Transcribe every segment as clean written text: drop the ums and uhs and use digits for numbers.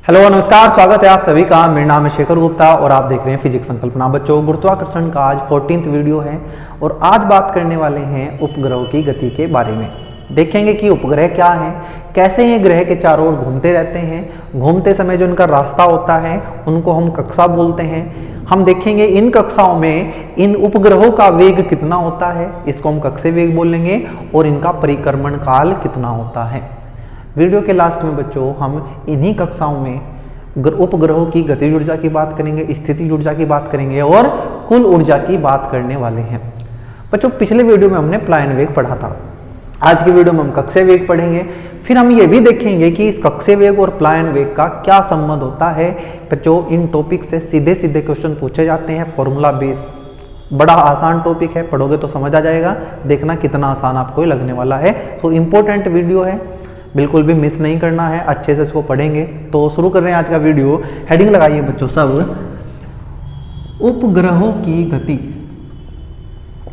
Hello नमस्कार, स्वागत है आप सभी का। मेरा नाम है शेखर गुप्ता और आप देख रहे हैं फिजिक्स संकल्पना। बच्चों, गुरुत्वाकर्षण का आज 14th वीडियो है और आज बात करने वाले हैं उपग्रहों की गति के बारे में। देखेंगे कि उपग्रह क्या है, कैसे ये ग्रह के चारों ओर घूमते रहते हैं, घूमते समय जो उनका रास्ता होता है उनको हम कक्षा बोलते हैं। हम देखेंगे इन कक्षाओं में इन उपग्रहों का वेग कितना होता है, इसको हम कक्षीय वेग बोलेंगे, और इनका परिक्रमण काल कितना होता है। वीडियो के लास्ट में बच्चों हम इन्हीं कक्षाओं में उपग्रहों की गतिज ऊर्जा की बात करेंगे, स्थितिज ऊर्जा की बात करेंगे और कुल ऊर्जा की बात करने वाले हैं। बच्चों, पिछले वीडियो में हमने प्लायन वेग पढ़ा था, आज की वीडियो में हम कक्षीय वेग पढ़ेंगे। फिर हम ये भी देखेंगे कि इस कक्षीय वेग और प्लायन वेग का क्या संबंध होता है। बच्चों, इन टॉपिक से सीधे सीधे क्वेश्चन पूछे जाते हैं, फॉर्मूला बेस। बड़ा आसान टॉपिक है, पढ़ोगे तो समझ आ जाएगा। देखना कितना आसान आपको लगने वाला है। तो इम्पोर्टेंट वीडियो है, बिल्कुल भी मिस नहीं करना है, अच्छे से इसको पढ़ेंगे। तो शुरू कर रहे हैं आज का वीडियो। हेडिंग लगाइए बच्चों सब, उपग्रहों की गति।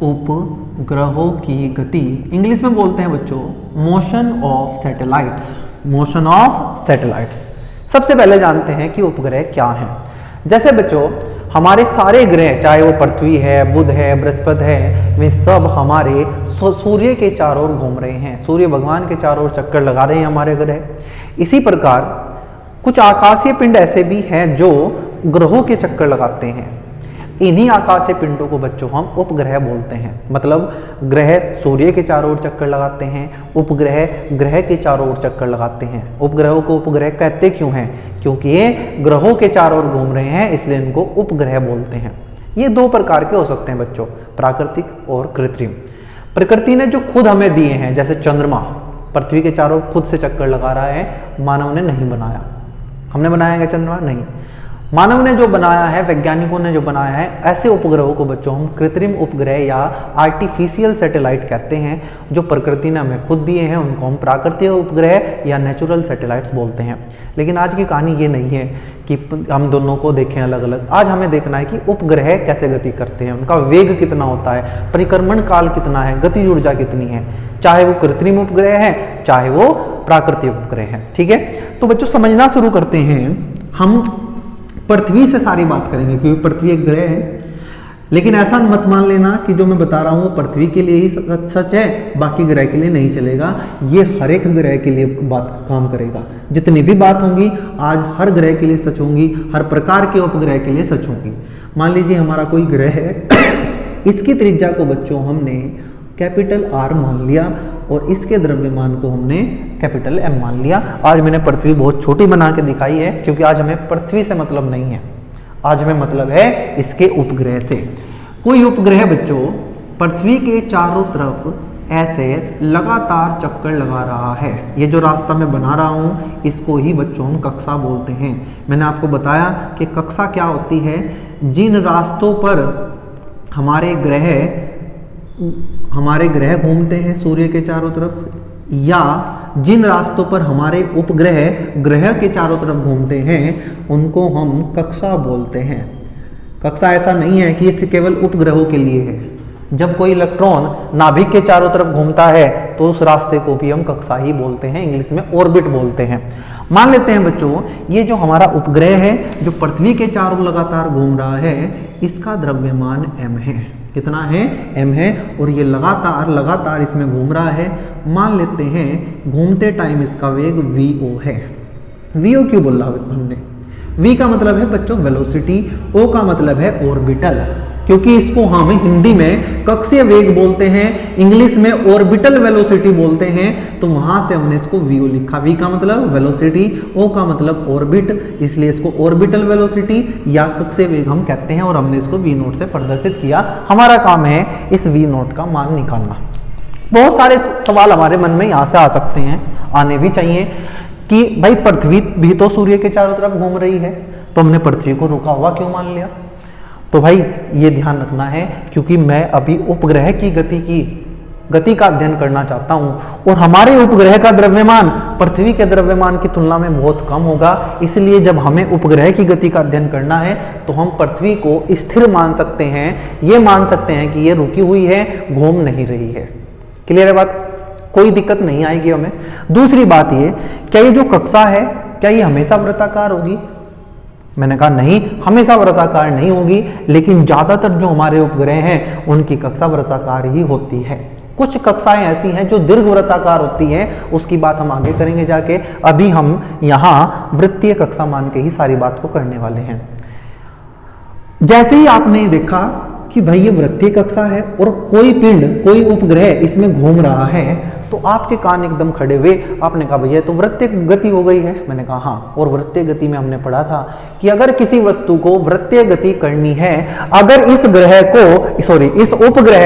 उपग्रहों की गति इंग्लिश में बोलते हैं बच्चों motion of satellites. Motion of satellites. सबसे पहले जानते हैं कि उपग्रह क्या हैं। जैसे बच्चों हमारे सारे ग्रह, चाहे वो पृथ्वी है, बुध है, बृहस्पति है, वे सब हमारे सूर्य के चारों ओर घूम रहे हैं। सूर्य भगवान के चारों ओर चक्कर लगा रहे हैं हमारे ग्रह। इसी प्रकार कुछ आकाशीय पिंड ऐसे भी हैं जो ग्रहों के चक्कर लगाते हैं। इन्हीं आकाशीय पिंडों को बच्चों हम उपग्रह बोलते हैं। मतलब ग्रह सूर्य के चारों ओर चक्कर लगाते हैं, उपग्रह ग्रह के चारों ओर चक्कर लगाते हैं। उपग्रहों को उपग्रह कहते क्यों हैं? क्योंकि ये ग्रहों के चारों ओर घूम रहे हैं, इसलिए इनको उपग्रह बोलते हैं। ये दो प्रकार के हो सकते हैं बच्चों, प्राकृतिक और कृत्रिम। प्रकृति ने जो खुद हमें दिए हैं, जैसे चंद्रमा पृथ्वी के चारों खुद से चक्कर लगा रहा है, मानव ने नहीं बनाया। हमने बनाया क्या चंद्रमा? नहीं। मानव ने जो बनाया है, वैज्ञानिकों ने जो बनाया है, ऐसे उपग्रहों को बच्चों हम कृत्रिम उपग्रह या आर्टिफिशियल सैटेलाइट कहते हैं। जो प्रकृति ने हमें खुद दिए हैं उनको हम प्राकृतिक उपग्रह या नेचुरल सैटेलाइट्स बोलते हैं। लेकिन आज की कहानी ये नहीं है कि हम दोनों को देखें अलग अलग। आज हमें देखना है कि उपग्रह कैसे गति करते हैं, उनका वेग कितना होता है, परिक्रमण काल कितना है, गतिज ऊर्जा कितनी है, चाहे वो कृत्रिम उपग्रह है चाहे वो प्राकृतिक उपग्रह है। ठीक है, तो बच्चों समझना शुरू करते हैं। हम पृथ्वी से सारी बात करेंगे क्योंकि पृथ्वी एक ग्रह है। लेकिन ऐसा मत मान लेना कि जो मैं बता रहा हूं वो पृथ्वी के लिए ही सच है, बाकी ग्रह के लिए नहीं चलेगा। ये हर एक ग्रह के लिए बात काम करेगा। जितनी भी बात होंगी आज हर ग्रह के लिए सच होंगी, हर प्रकार के उपग्रह के लिए सच होंगी। मान लीजिए हमारा कोई ग्रह है, इसकी त्रिज्या को बच्चों हमने कैपिटल R मान लिया और इसके द्रव्यमान को हमने कैपिटल M मान लिया। आज मैंने पृथ्वी बहुत छोटी बना के दिखाई है क्योंकि आज हमें पृथ्वी से मतलब नहीं है, आज हमें मतलब है इसके उपग्रह से। कोई उपग्रह बच्चों पृथ्वी के चारों तरफ ऐसे लगातार चक्कर लगा रहा है। ये जो रास्ता मैं बना रहा हूँ इसको ही बच्चों हम कक्षा बोलते हैं। मैंने आपको बताया कि कक्षा क्या होती है। जिन रास्तों पर हमारे ग्रह घूमते हैं सूर्य के चारों तरफ, या जिन रास्तों पर हमारे उपग्रह ग्रह के चारों तरफ घूमते हैं, उनको हम कक्षा बोलते हैं। कक्षा ऐसा नहीं है कि ये केवल उपग्रहों के लिए है। जब कोई इलेक्ट्रॉन नाभिक के चारों तरफ घूमता है तो उस रास्ते को भी हम कक्षा ही बोलते हैं, इंग्लिश में ऑर्बिट बोलते हैं। मान लेते हैं बच्चों ये जो हमारा उपग्रह है जो पृथ्वी के चारों लगातार घूम रहा है, इसका द्रव्यमान m है। कितना है? m है। और ये लगातार इसमें घूम रहा है। मान लेते हैं घूमते टाइम इसका वेग v0 है। v0 क्यों बोला हमने? v का मतलब है बच्चों वेलोसिटी, o का मतलब है ऑर्बिटल। क्योंकि इसको हम हिंदी में कक्षीय वेग बोलते हैं, इंग्लिश में ऑर्बिटल वेलोसिटी बोलते हैं, तो वहां से हमने इसको v0 लिखा। v का मतलब वेलोसिटी, o का मतलब ऑर्बिट, इसलिए इसको ऑर्बिटल वेलोसिटी या कक्षीय वेग हम कहते हैं और हमने इसको v0 से प्रदर्शित किया। हमारा काम है इस v0 का मान निकालना। बहुत सारे सवाल हमारे मन में यहाँ से आ सकते हैं, आने भी चाहिए कि भाई पृथ्वी भी तो सूर्य के चारों तरफ घूम रही है, तो हमने पृथ्वी को रुका हुआ क्यों मान लिया? तो भाई ये ध्यान रखना है क्योंकि मैं अभी उपग्रह की गति का अध्ययन करना चाहता हूं और हमारे उपग्रह का द्रव्यमान पृथ्वी के द्रव्यमान की तुलना में बहुत कम होगा। इसलिए जब हमें उपग्रह की गति का अध्ययन करना है तो हम पृथ्वी को स्थिर मान सकते हैं, ये मान सकते हैं कि ये रुकी हुई है, घूम नहीं रही है। क्लियर है बात? कोई दिक्कत नहीं आएगी हमें। दूसरी बात ये, क्या ये जो कक्षा है क्या ये हमेशा वृत्ताकार होगी? मैंने कहा नहीं, हमेशा वृत्ताकार नहीं होगी, लेकिन ज्यादातर जो हमारे उपग्रह हैं उनकी कक्षा वृत्ताकार ही होती है। कुछ कक्षाएं ऐसी हैं जो दीर्घ वृत्ताकार होती हैं, उसकी बात हम आगे करेंगे जाके। अभी हम यहाँ वृत्तीय कक्षा मान के ही सारी बात को करने वाले हैं। जैसे ही आपने देखा कि भाई ये वृत्तीय कक्षा है और कोई पिंड, कोई उपग्रह इसमें घूम रहा है, तो आपके कान एकदम खड़े हुए। आपने कहा भैया तो वृत्तीय गति हो गई है। मैंने कहा हाँ, और वृत्तीय गति में हमने पढ़ा था कि अगर किसी वस्तु को वृत्तीय गति करनी है, अगर इस उपग्रह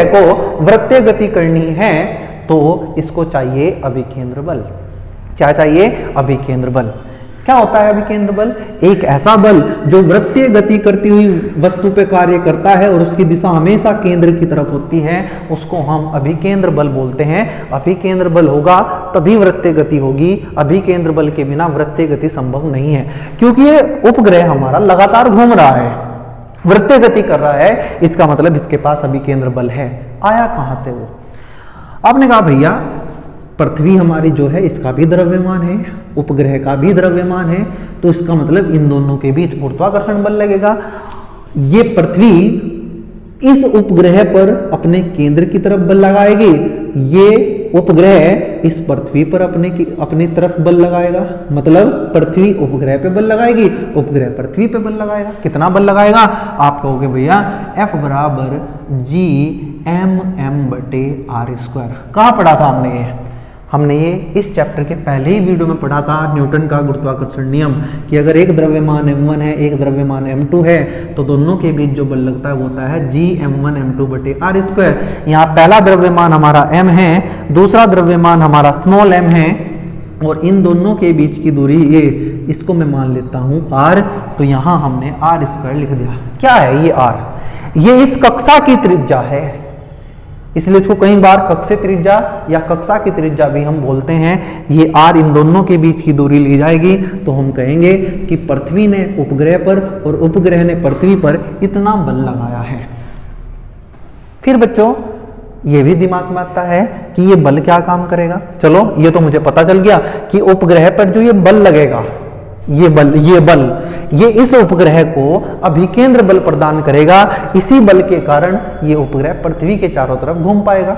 को वृत्तीय गति करनी है तो इसको चाहिए अभिकेंद्र बल। क्या चाहिए? अभिकेंद्र बल। क्या होता है अभिकेंद्र बल? एक ऐसा बल जो वृत्तीय गति करती हुई वस्तु पे कार्य करता है और उसकी दिशा हमेशा केंद्र की तरफ होती है, उसको हम अभिकेंद्र बल बोलते हैं। अभिकेंद्र बल होगा तभी वृत्तीय गति होगी, अभिकेंद्र बल के बिना वृत्तीय गति संभव नहीं है। क्योंकि ये उपग्रह हमारा लगातार घूम रहा है, वृत्तीय गति कर रहा है, इसका मतलब इसके पास अभिकेंद्र बल है। आया कहां से वो? आपने कहा भैया पृथ्वी हमारी जो है इसका भी द्रव्यमान है, उपग्रह का भी द्रव्यमान है, तो इसका मतलब इन दोनों के बीच गुरुत्वाकर्षण बल लगेगा। ये पृथ्वी इस उपग्रह पर अपने केंद्र की तरफ बल लगाएगी, ये उपग्रह इस पृथ्वी पर अपनी तरफ बल लगाएगा। मतलब पृथ्वी उपग्रह पे बल लगाएगी, उपग्रह पृथ्वी पे बल लगाएगा। कितना बल लगाएगा? आप कहोगे भैया F बराबर G(m)m/r²। कहाँ पढ़ा था हमने ये इस चैप्टर के पहले ही वीडियो में पढ़ा था, न्यूटन का गुरुत्वाकर्षण नियम, कि अगर एक द्रव्यमान m1 है, एक द्रव्यमान m2 है, तो दोनों के बीच जो बल लगता है वो होता है G(m1m2/r²। यहाँ पहला द्रव्यमान हमारा m है, दूसरा द्रव्यमान हमारा स्मॉल m है, और इन दोनों के बीच की दूरी ये, इसको मैं मान लेता हूँ r। तो यहाँ हमने r² लिख दिया। क्या है ये r? ये इस कक्षा की त्रिज्या है, इसलिए इसको कई बार कक्षीय त्रिज्या या कक्षा की त्रिज्या भी हम बोलते हैं। ये r इन दोनों के बीच की दूरी ली जाएगी, तो हम कहेंगे कि पृथ्वी ने उपग्रह पर और उपग्रह ने पृथ्वी पर इतना बल लगाया है। फिर बच्चों ये भी दिमाग में आता है कि ये बल क्या काम करेगा। चलो ये तो मुझे पता चल गया कि उपग्रह पर जो ये बल लगेगा, ये इस उपग्रह को अभिकेंद्र बल प्रदान करेगा। इसी बल के कारण ये उपग्रह पृथ्वी के चारों तरफ घूम पाएगा।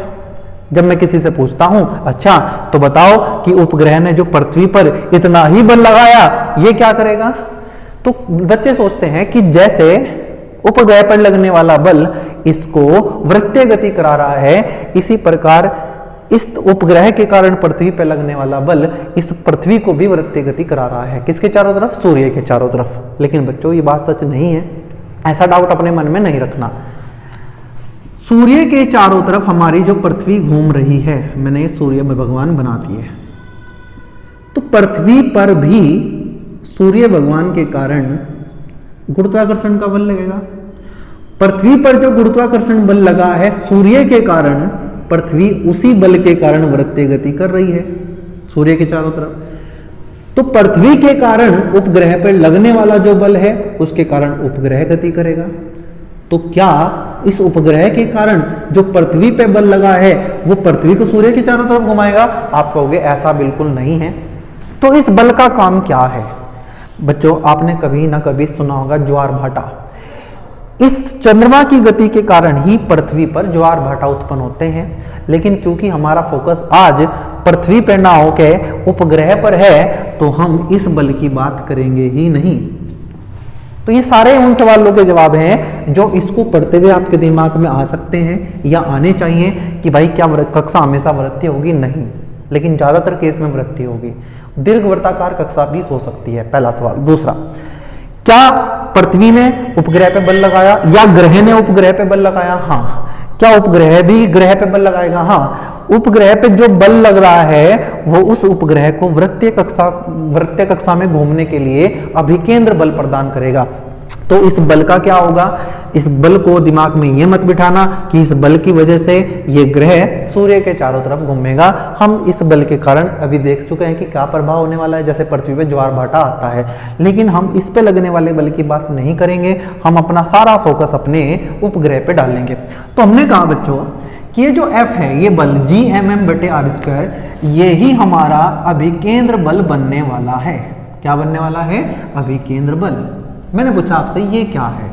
जब मैं किसी से पूछता हूं अच्छा तो बताओ कि उपग्रह ने जो पृथ्वी पर इतना ही बल लगाया, ये क्या करेगा, तो बच्चे सोचते हैं कि जैसे उपग्रह पर लगने वाला बल इसको वृत्तीय गति करा रहा है, इसी प्रकार इस उपग्रह के कारण पृथ्वी पर लगने वाला बल इस पृथ्वी को भी वृत्तीय गति करा रहा है। किसके चारों तरफ? सूर्य के चारों तरफ। लेकिन बच्चों ये बात सच नहीं है, ऐसा डाउट अपने मन में नहीं रखना। सूर्य के चारों तरफ हमारी जो पृथ्वी घूम रही है, मैंने सूर्य भगवान बना दिए, तो पृथ्वी पर भी सूर्य भगवान के कारण गुरुत्वाकर्षण का बल लगेगा। पृथ्वी पर जो गुरुत्वाकर्षण बल लगा है सूर्य के कारण, पृथ्वी उसी बल के कारण वृत्तीय गति कर रही है सूर्य के चारों तरफ। तो पृथ्वी के कारण उपग्रह पर लगने वाला जो बल है उसके कारण उपग्रह गति करेगा। तो क्या इस उपग्रह के कारण जो पृथ्वी पे बल लगा है वो पृथ्वी को सूर्य के चारों तरफ घुमाएगा? आप कहोगे ऐसा बिल्कुल नहीं है। तो इस बल का काम क्या है? बच्चों आपने कभी ना कभी सुना होगा ज्वार भाटा। इस चंद्रमा की गति के कारण ही पृथ्वी पर ज्वार भाटा उत्पन्न होते हैं, लेकिन क्योंकि हमारा फोकस आज पृथ्वी पर ना होके उपग्रह पर है, तो हम इस बल की बात करेंगे ही नहीं। तो ये सारे उन सवालों के जवाब हैं जो इसको पढ़ते हुए आपके दिमाग में आ सकते हैं या आने चाहिए कि भाई क्या कक्षा हमेशा वृत्तीय होगी? नहीं, लेकिन ज्यादातर केस में वृत्तीय होगी। दीर्घवृत्ताकार कक्षा भी हो सकती है, पहला सवाल। दूसरा, क्या पृथ्वी ने उपग्रह पे बल लगाया या ग्रह ने उपग्रह पे बल लगाया? हाँ। क्या उपग्रह भी ग्रह पे बल लगाएगा? हाँ। उपग्रह पे जो बल लग रहा है वो उस उपग्रह को वृत्तीय कक्षा में घूमने के लिए अभिकेंद्र बल प्रदान करेगा। तो इस बल का क्या होगा? इस बल को दिमाग में ये मत बिठाना कि इस बल की वजह से ये ग्रह सूर्य के चारों तरफ घूमेगा। हम इस बल के कारण अभी देख चुके हैं कि क्या प्रभाव होने वाला है, जैसे पृथ्वी पे ज्वार भाटा आता है, लेकिन हम इस पे लगने वाले बल की बात नहीं करेंगे। हम अपना सारा फोकस अपने उपग्रह पे डालेंगे। तो हमने कहा बच्चों कि ये जो F है, ये बल G(m)m/r², ये ही हमारा अभिकेंद्र बल बनने वाला है। क्या बनने वाला है? अभिकेंद्र बल। मैंने पूछा आपसे ये क्या है,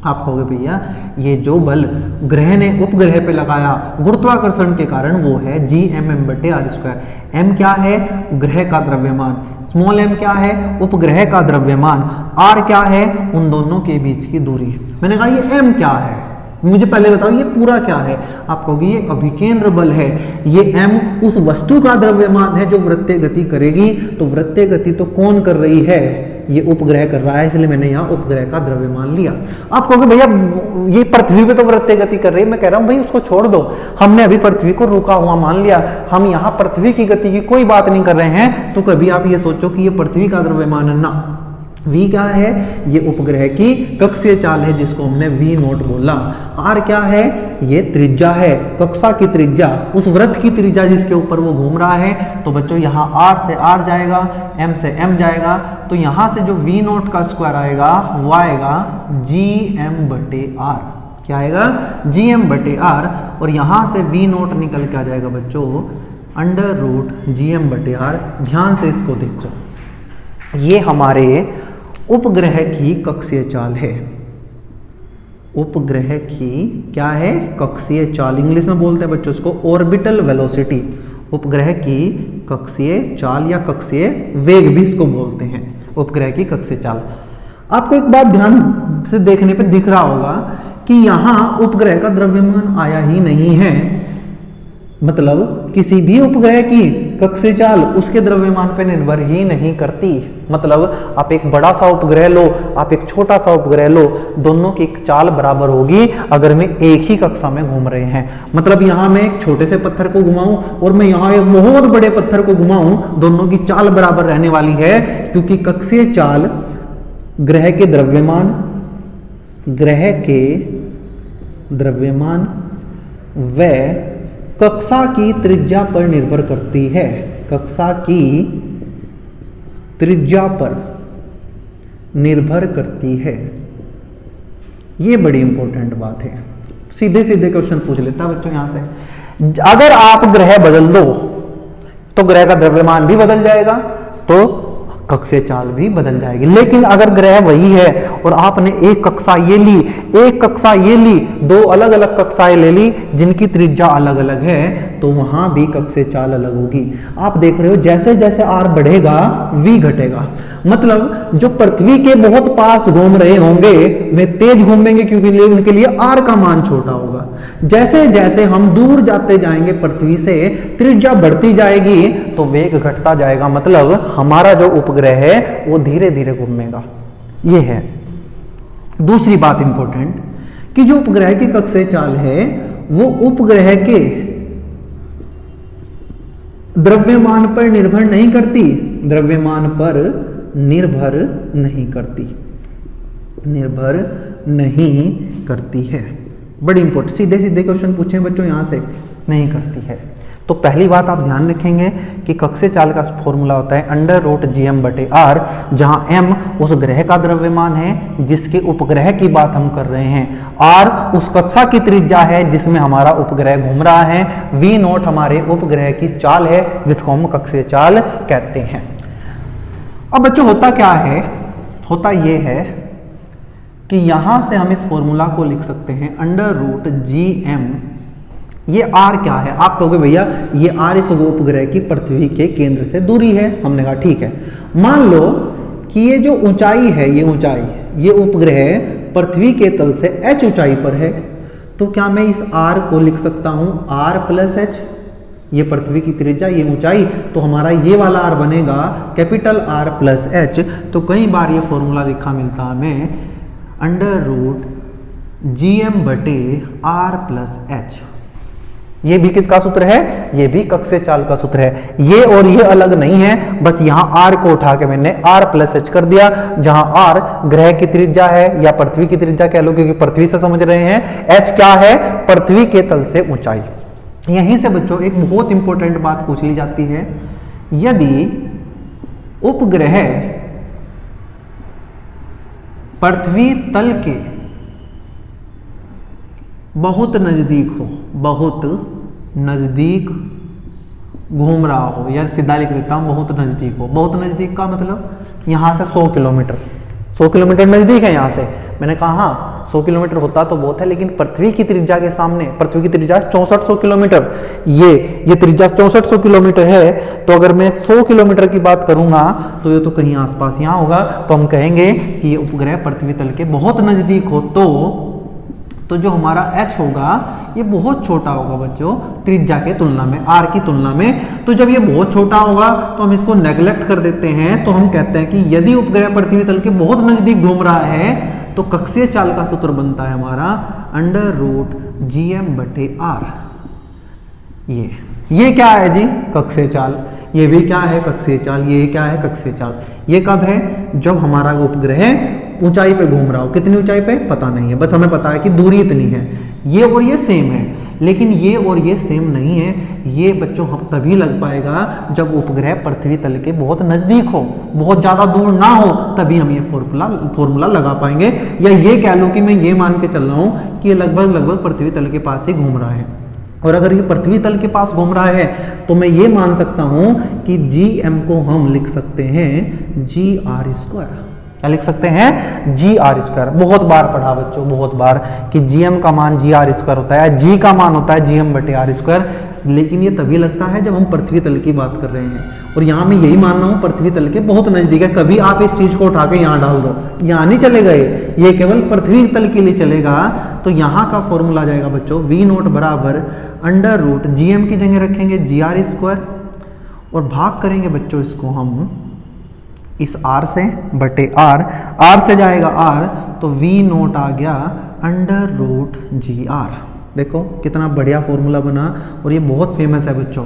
आप कहोगे भैया ये जो बल ग्रह ने उपग्रह पे लगाया गुरुत्वाकर्षण के कारण वो है Gmm/r²। m क्या है? ग्रह का द्रव्यमान। स्मॉल m क्या है? उपग्रह का द्रव्यमान। r क्या है? उन दोनों के बीच की दूरी। मैंने कहा ये m क्या है, मुझे पहले बताओ ये पूरा क्या है। आप कहोगे ये अभिकेंद्र बल है। ये m उस वस्तु का द्रव्यमान है जो वृत्तीय गति करेगी। तो वृत्तीय गति तो कौन कर रही है? ये उपग्रह कर रहा है, इसलिए मैंने यहाँ उपग्रह का द्रव्यमान लिया। आप कहोगे भैया ये पृथ्वी पे तो वृत्तीय गति कर रही है। मैं कह रहा हूँ भाई उसको छोड़ दो, हमने अभी पृथ्वी को रुका हुआ मान लिया, हम यहाँ पृथ्वी की गति की कोई बात नहीं कर रहे हैं। तो कभी आप ये सोचो कि ये पृथ्वी का द्रव्यमान है ना। v क्या है? ये उपग्रह की कक्षीय चाल है जिसको हमने v0 बोला। r क्या है? ये त्रिज्या है, कक्षा की त्रिज्या, उस वृत्त की त्रिज्या जिसके ऊपर वो घूम रहा है। तो बच्चों यहाँ r से r जाएगा, m से m जाएगा, तो यहाँ से जो v0 का स्क्वायर आएगा वो आएगा Gm/r। क्या आएगा? Gm/r। और यहाँ से v0 निकल के आ जाएगा बच्चों √Gm/r। ध्यान से इसको देखो, ये हमारे उपग्रह की कक्षीय चाल है। उपग्रह की क्या है? कक्षीय चाल। इंग्लिश में बोलते हैं बच्चों इसको ऑर्बिटल वेलोसिटी। उपग्रह की कक्षीय चाल या कक्षीय वेग भी इसको बोलते हैं, उपग्रह की कक्षीय चाल। आपको एक बात ध्यान से देखने पे दिख रहा होगा कि यहाँ उपग्रह का द्रव्यमान आया ही नहीं है। मतलब किसी भी उपग्रह की कक्षीय चाल उसके द्रव्यमान पर निर्भर ही नहीं करती। मतलब आप एक बड़ा सा उपग्रह लो, आप एक छोटा सा उपग्रह लो, दोनों की चाल बराबर होगी अगर मैं एक ही कक्षा में घूम रहे हैं। मतलब यहाँ मैं एक छोटे से पत्थर को घुमाऊं और मैं यहाँ एक बहुत बड़े पत्थर को घुमाऊं, दोनों की चाल बराबर रहने वाली है, क्योंकि कक्षीय चाल ग्रह के द्रव्यमान व कक्षा की त्रिज्या पर निर्भर करती है। कक्षा की त्रिज्या पर निर्भर करती है। ये बड़ी इंपॉर्टेंट बात है। सीधे सीधे क्वेश्चन पूछ लेता बच्चों यहां से। अगर आप ग्रह बदल दो तो ग्रह का द्रव्यमान भी बदल जाएगा, तो कक्षीय चाल भी बदल जाएगी। लेकिन अगर ग्रह वही है और आपने एक कक्षा ये ली, एक कक्षा ये ली, दो अलग अलग कक्षाएं ले ली जिनकी त्रिज्या अलग अलग है, तो वहां भी कक्षीय चाल अलग होगी। आप देख रहे हो जैसे जैसे r बढ़ेगा v घटेगा। मतलब जो पृथ्वी के बहुत पास घूम रहे होंगे वे तेज घूमेंगे क्योंकि उनके लिए r का मान छोटा होगा। जैसे जैसे हम दूर जाते जाएंगे पृथ्वी से, त्रिज्या बढ़ती जाएगी तो वेग घटता जाएगा। मतलब हमारा जो उपग्रह है वो धीरे धीरे घूमेगा। ये है दूसरी बात इंपॉर्टेंट कि जो उपग्रह की कक्षीय चाल है वो उपग्रह के द्रव्यमान पर निर्भर नहीं करती। द्रव्यमान पर निर्भर नहीं करती, निर्भर नहीं करती है। बड़ी इंपॉर्टेंट, सीधे सीधे क्वेश्चन पूछे बच्चों यहां से, नहीं करती है। तो पहली बात आप ध्यान रखेंगे कि कक्षीय चाल का फॉर्मूला होता है √Gm/r, जहां m उस ग्रह का द्रव्यमान है जिसके उपग्रह की बात हम कर रहे हैं, r उस कक्षा की त्रिज्या है जिसमें हमारा उपग्रह घूम रहा है, v0 हमारे उपग्रह की चाल है जिसको हम कक्षीय चाल कहते हैं। अब बच्चों होता क्या है, होता यह है कि यहां से हम इस फॉर्मूला को लिख सकते हैं √Gm। ये r क्या है? आप कहोगे भैया ये r इस उपग्रह की पृथ्वी के केंद्र से दूरी है। हमने कहा ठीक है। मान लो कि ये जो ऊंचाई है, ये ऊंचाई, ये उपग्रह पृथ्वी के तल से h ऊंचाई पर है, तो क्या मैं इस r को लिख सकता हूं r + h? ये पृथ्वी की त्रिज्या, ये ऊंचाई, तो हमारा ये वाला r बनेगा कैपिटल R + h। तो कई बार ये फॉर्मूला लिखा मिलता हमें √Gm/r + h। ये भी किसका सूत्र है? ये भी कक्षीय चाल का सूत्र है। ये और ये अलग नहीं है, बस यहां r को उठा के मैंने r + h कर दिया, जहां r ग्रह की त्रिज्या है या पृथ्वी की त्रिज्या कह लो क्योंकि पृथ्वी से समझ रहे हैं, h क्या है? पृथ्वी के तल से ऊंचाई। यहीं से बच्चों एक बहुत इंपॉर्टेंट बात पूछ ली जाती है, यदि उपग्रह पृथ्वी तल के बहुत नजदीक हो, बहुत नजदीक घूम रहा हो, या सीधा लिख देता हूं बहुत नजदीक हो। बहुत नजदीक का मतलब यहाँ से 100 किलोमीटर, 100 किलोमीटर नजदीक है यहाँ से। मैंने कहा हाँ 100 किलोमीटर होता तो बहुत है, लेकिन पृथ्वी की त्रिज्या के सामने, पृथ्वी की त्रिज्या 6400 किलोमीटर, ये त्रिज्या 6400 किलोमीटर है। तो अगर मैं 100 किलोमीटर की बात करूंगा तो ये तो कहीं आसपास यहाँ होगा, तो हम कहेंगे कि ये उपग्रह पृथ्वी तल के बहुत नजदीक हो तो जो हमारा h होगा ये बहुत छोटा होगा बच्चों त्रिज्या के तुलना में, r की तुलना में। तो जब ये बहुत छोटा होगा तो हम इसको नेग्लेक्ट कर देते हैं, तो हम कहते हैं कि यदि उपग्रह पृथ्वी तल के बहुत नजदीक घूम रहा है तो कक्षीय चाल का सूत्र बनता है हमारा √gm/r। ये क्या है जी? कक्षीय चाल। ये भी क्या है? कक्षीय चाल। ये क्या है? कक्षीय चाल। ये कब है? जब हमारा उपग्रह ऊंचाई पे घूम रहा हो। कितनी ऊंचाई पे पता नहीं है, बस हमें पता है कि दूरी इतनी है। ये और ये सेम है, लेकिन ये और ये सेम नहीं है। ये बच्चों हम तभी लग पाएगा जब उपग्रह पृथ्वी तल के बहुत नजदीक हो, बहुत ज्यादा दूर ना हो, तभी हम ये फॉर्मूला लगा पाएंगे। या ये कह लो कि मैं ये मान के चल रहा हूं कि ये लगभग पृथ्वी तल के पास ही घूम रहा है। और अगर ये पृथ्वी तल के पास घूम रहा है तो मैं ये मान सकता हूं कि gm को हम लिख सकते हैं gr²। क्या लिख सकते हैं? gr²। बहुत बार पढ़ा बच्चों, बहुत बार, कि gm का मान gr² होता है, g का मान होता है gm/r²। लेकिन ये तभी लगता है जब हम पृथ्वी तल की बात कर रहे हैं। और यहाँ मैं यही मान रहा हूँ पृथ्वी तल के बहुत नजदीक है। कभी आप इस चीज को उठा के यहाँ डाल दो, यहाँ नहीं चलेगा, ये केवल पृथ्वी तल के लिए चलेगा। तो यहाँ का फॉर्मूला आ जाएगा बच्चों v0 बराबर √gm की जगह रखेंगे gr² और भाग करेंगे बच्चों इसको हम इस r से बटे r से जाएगा r, तो v0 आ गया √gr। देखो कितना बढ़िया फॉर्मूला बना, और ये बहुत फेमस है बच्चों।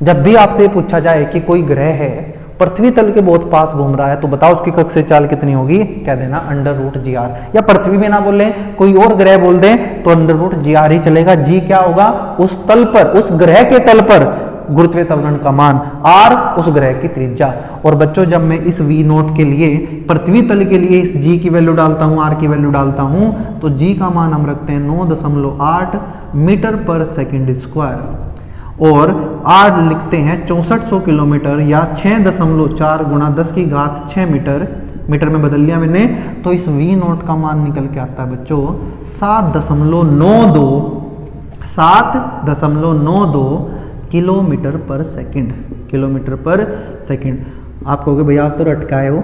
जब भी आपसे पूछा जाए कि कोई ग्रह है पृथ्वी तल के बहुत पास घूम रहा है तो बताओ उसकी कक्षीय चाल कितनी होगी, कह देना √gr। या पृथ्वी में ना बोले कोई और ग्रह बोल दें तो √gr ही चलेगा। g क्या होगा? उस तल पर, उस ग्रह के तल पर गुरुत्वीय त्वरण का मान, r उस ग्रह की त्रिज्या। और बच्चों जब मैं इस v0 के लिए, पृथ्वी तल के लिए इस g की वैल्यू डालता हूं, r की वैल्यू डालता हूं, तो g का मान हम रखते हैं 9.8 मीटर/सेकंड²। और r लिखते हैं 6400 किलोमीटर या 6.4 गुणा 10⁶ मीटर में बदल लिया मैंने। तो इस v0 का मान निकल के आता है बच्चों 7.92 किलोमीटर/सेकंड। आप कहोगे भैया आप तो रटकाए हो।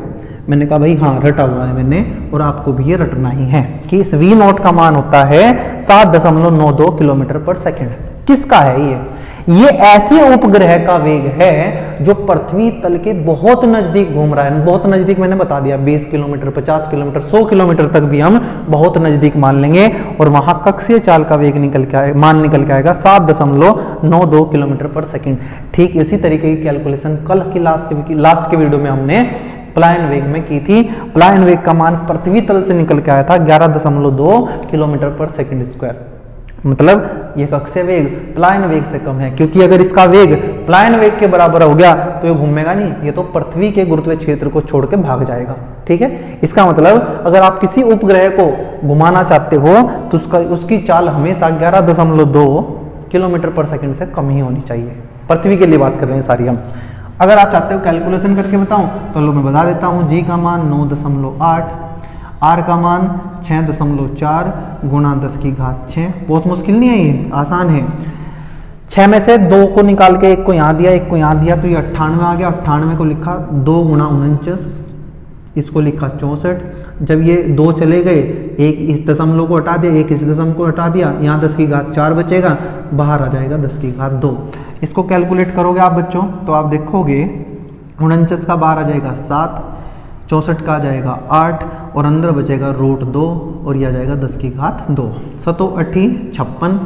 मैंने कहा भाई हाँ रटा हुआ है मैंने, और आपको भी ये रटना ही है कि इस v0 का मान होता है 7.92 किलोमीटर/सेकंड। किसका है ये ऐसे उपग्रह का वेग है जो पृथ्वी तल के बहुत नजदीक घूम रहा है। बहुत नजदीक मैंने बता दिया, 20 किलोमीटर, 50 किलोमीटर, 100 किलोमीटर तक भी हम बहुत नजदीक मान लेंगे। और वहां कक्षीय चाल का वेग मान निकल के आएगा 7.92 किलोमीटर/सेकंड। ठीक इसी तरीके की कैलकुलेशन कल की लास्ट के वीडियो में हमने प्लायन वेग में की थी। प्लायन वेग का मान पृथ्वी तल से निकल के आया था 11.2 किलोमीटर/सेकंड²। मतलब ये कक्षीय वेग प्लायन वेग से कम है, क्योंकि अगर इसका वेग प्लायन वेग के बराबर हो गया तो ये घूमेगा नहीं, ये तो पृथ्वी के गुरुत्वीय क्षेत्र को छोड़ के भाग जाएगा। ठीक है, इसका मतलब अगर आप किसी उपग्रह को घुमाना चाहते हो तो उसकी चाल हमेशा 11.2 किलोमीटर/सेकंड से कम ही होनी चाहिए। पृथ्वी के लिए बात कर रहे हैं सारी हम। अगर आप चाहते हो कैलकुलेशन करके बताऊं तो लो मैं बता देता हूं। g का मान 9.8, r का मान 6.4 गुणा 10⁶। बहुत मुश्किल नहीं है, ये आसान है। 6 में से 2 को निकाल के 1 को यहाँ दिया, 1 को यहाँ दिया, तो ये 98 आ गया। 98 को लिखा 2 गुणा 49, इसको लिखा 64। जब ये 2 चले गए, एक इस दशमलव को हटा दिया, एक इस दशमलव को हटा दिया, यहाँ 10⁴ बचेगा, बाहर आ जाएगा 10⁵2। इसको कैलकुलेट करोगे आप बच्चों तो आप देखोगे 49 का बाहर आ जाएगा 7, 64 का आ जाएगा 8 और अंदर बचेगा √2 और यह आ जाएगा 10⁵2। 7 8 56,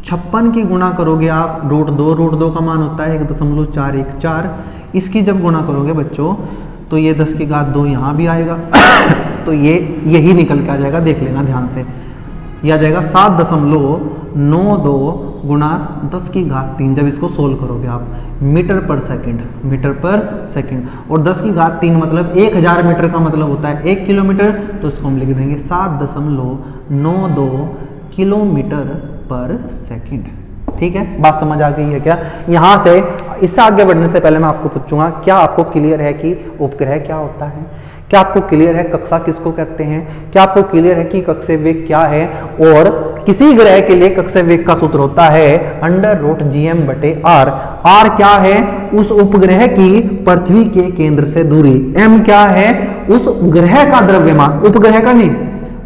56 की गुणा करोगे आप √2 का मान होता है 1.414। इसकी जब गुणा करोगे बच्चों तो ये 10⁵2 यहाँ भी आएगा तो ये यही निकल के आ जाएगा, देख लेना ध्यान से। यह आ जाएगा 7.92 गुणा 10⁵3। जब इसको सोल्व करोगे आप मीटर/सेकंड। और 10⁵3 मतलब 1000 मीटर का मतलब होता है 1 किलोमीटर, तो इसको हम लिख देंगे 7.92 किलोमीटर/सेकंड। ठीक है, बात समझ आ गई है क्या? यहां से इससे आगे बढ़ने से पहले मैं आपको पूछूंगा, क्या आपको क्लियर है कि उपग्रह क्या होता है? क्या आपको क्लियर है कक्षा किसको कहते हैं? क्या आपको क्लियर है कि कक्षीय वेग क्या है? और किसी ग्रह के लिए कक्षीय वेग का सूत्र होता है √gm/r। r क्या है? उस उपग्रह की पृथ्वी के केंद्र से दूरी। m क्या है? उस ग्रह का द्रव्यमान, उपग्रह का नहीं,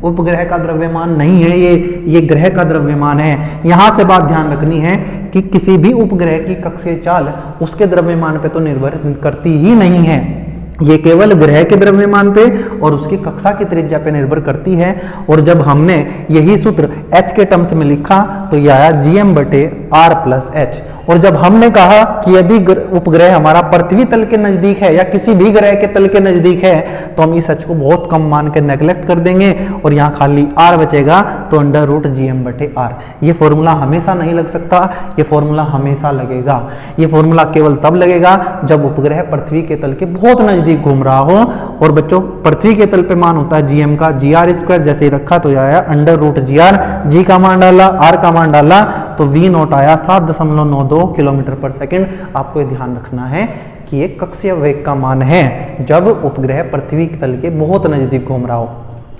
उपग्रह का द्रव्यमान नहीं है ये ग्रह का द्रव्यमान है। यहां से बात ध्यान रखनी है कि किसी भी उपग्रह की कक्षीय चाल उसके द्रव्यमान पे तो निर्भर करती ही नहीं है, ये केवल ग्रह के द्रव्यमान पे और उसकी कक्षा की त्रिज्या पे निर्भर करती है। और जब हमने यही सूत्र h के टर्म्स में लिखा तो यह आया gm/r+h। और जब हमने कहा कि यदि उपग्रह हमारा पृथ्वी तल के नजदीक है या किसी भी ग्रह के तल के नजदीक है तो हम इस h को बहुत कम मान के नेग्लेक्ट कर देंगे और यहाँ खाली r बचेगा, तो √gm/r। ये फॉर्मूला हमेशा नहीं लग सकता, ये फॉर्मूला हमेशा लगेगा। ये फॉर्मूला केवल तब लगेगा जब उपग्रह पृथ्वी के तल के बहुत नजदीक घूम रहा हो। और बच्चों पृथ्वी के तल पे मान होता है gm का, gr² जैसे ही रखा तो यह आया √gr, g का मान डाला, r का मान डाला तो v0 आया 7.92 किलोमीटर पर सेकंड। आपको ध्यान रखना है कि ये कक्षीय वेग का मान है जब उपग्रह पृथ्वी के तल के बहुत नजदीक घूम रहा हो।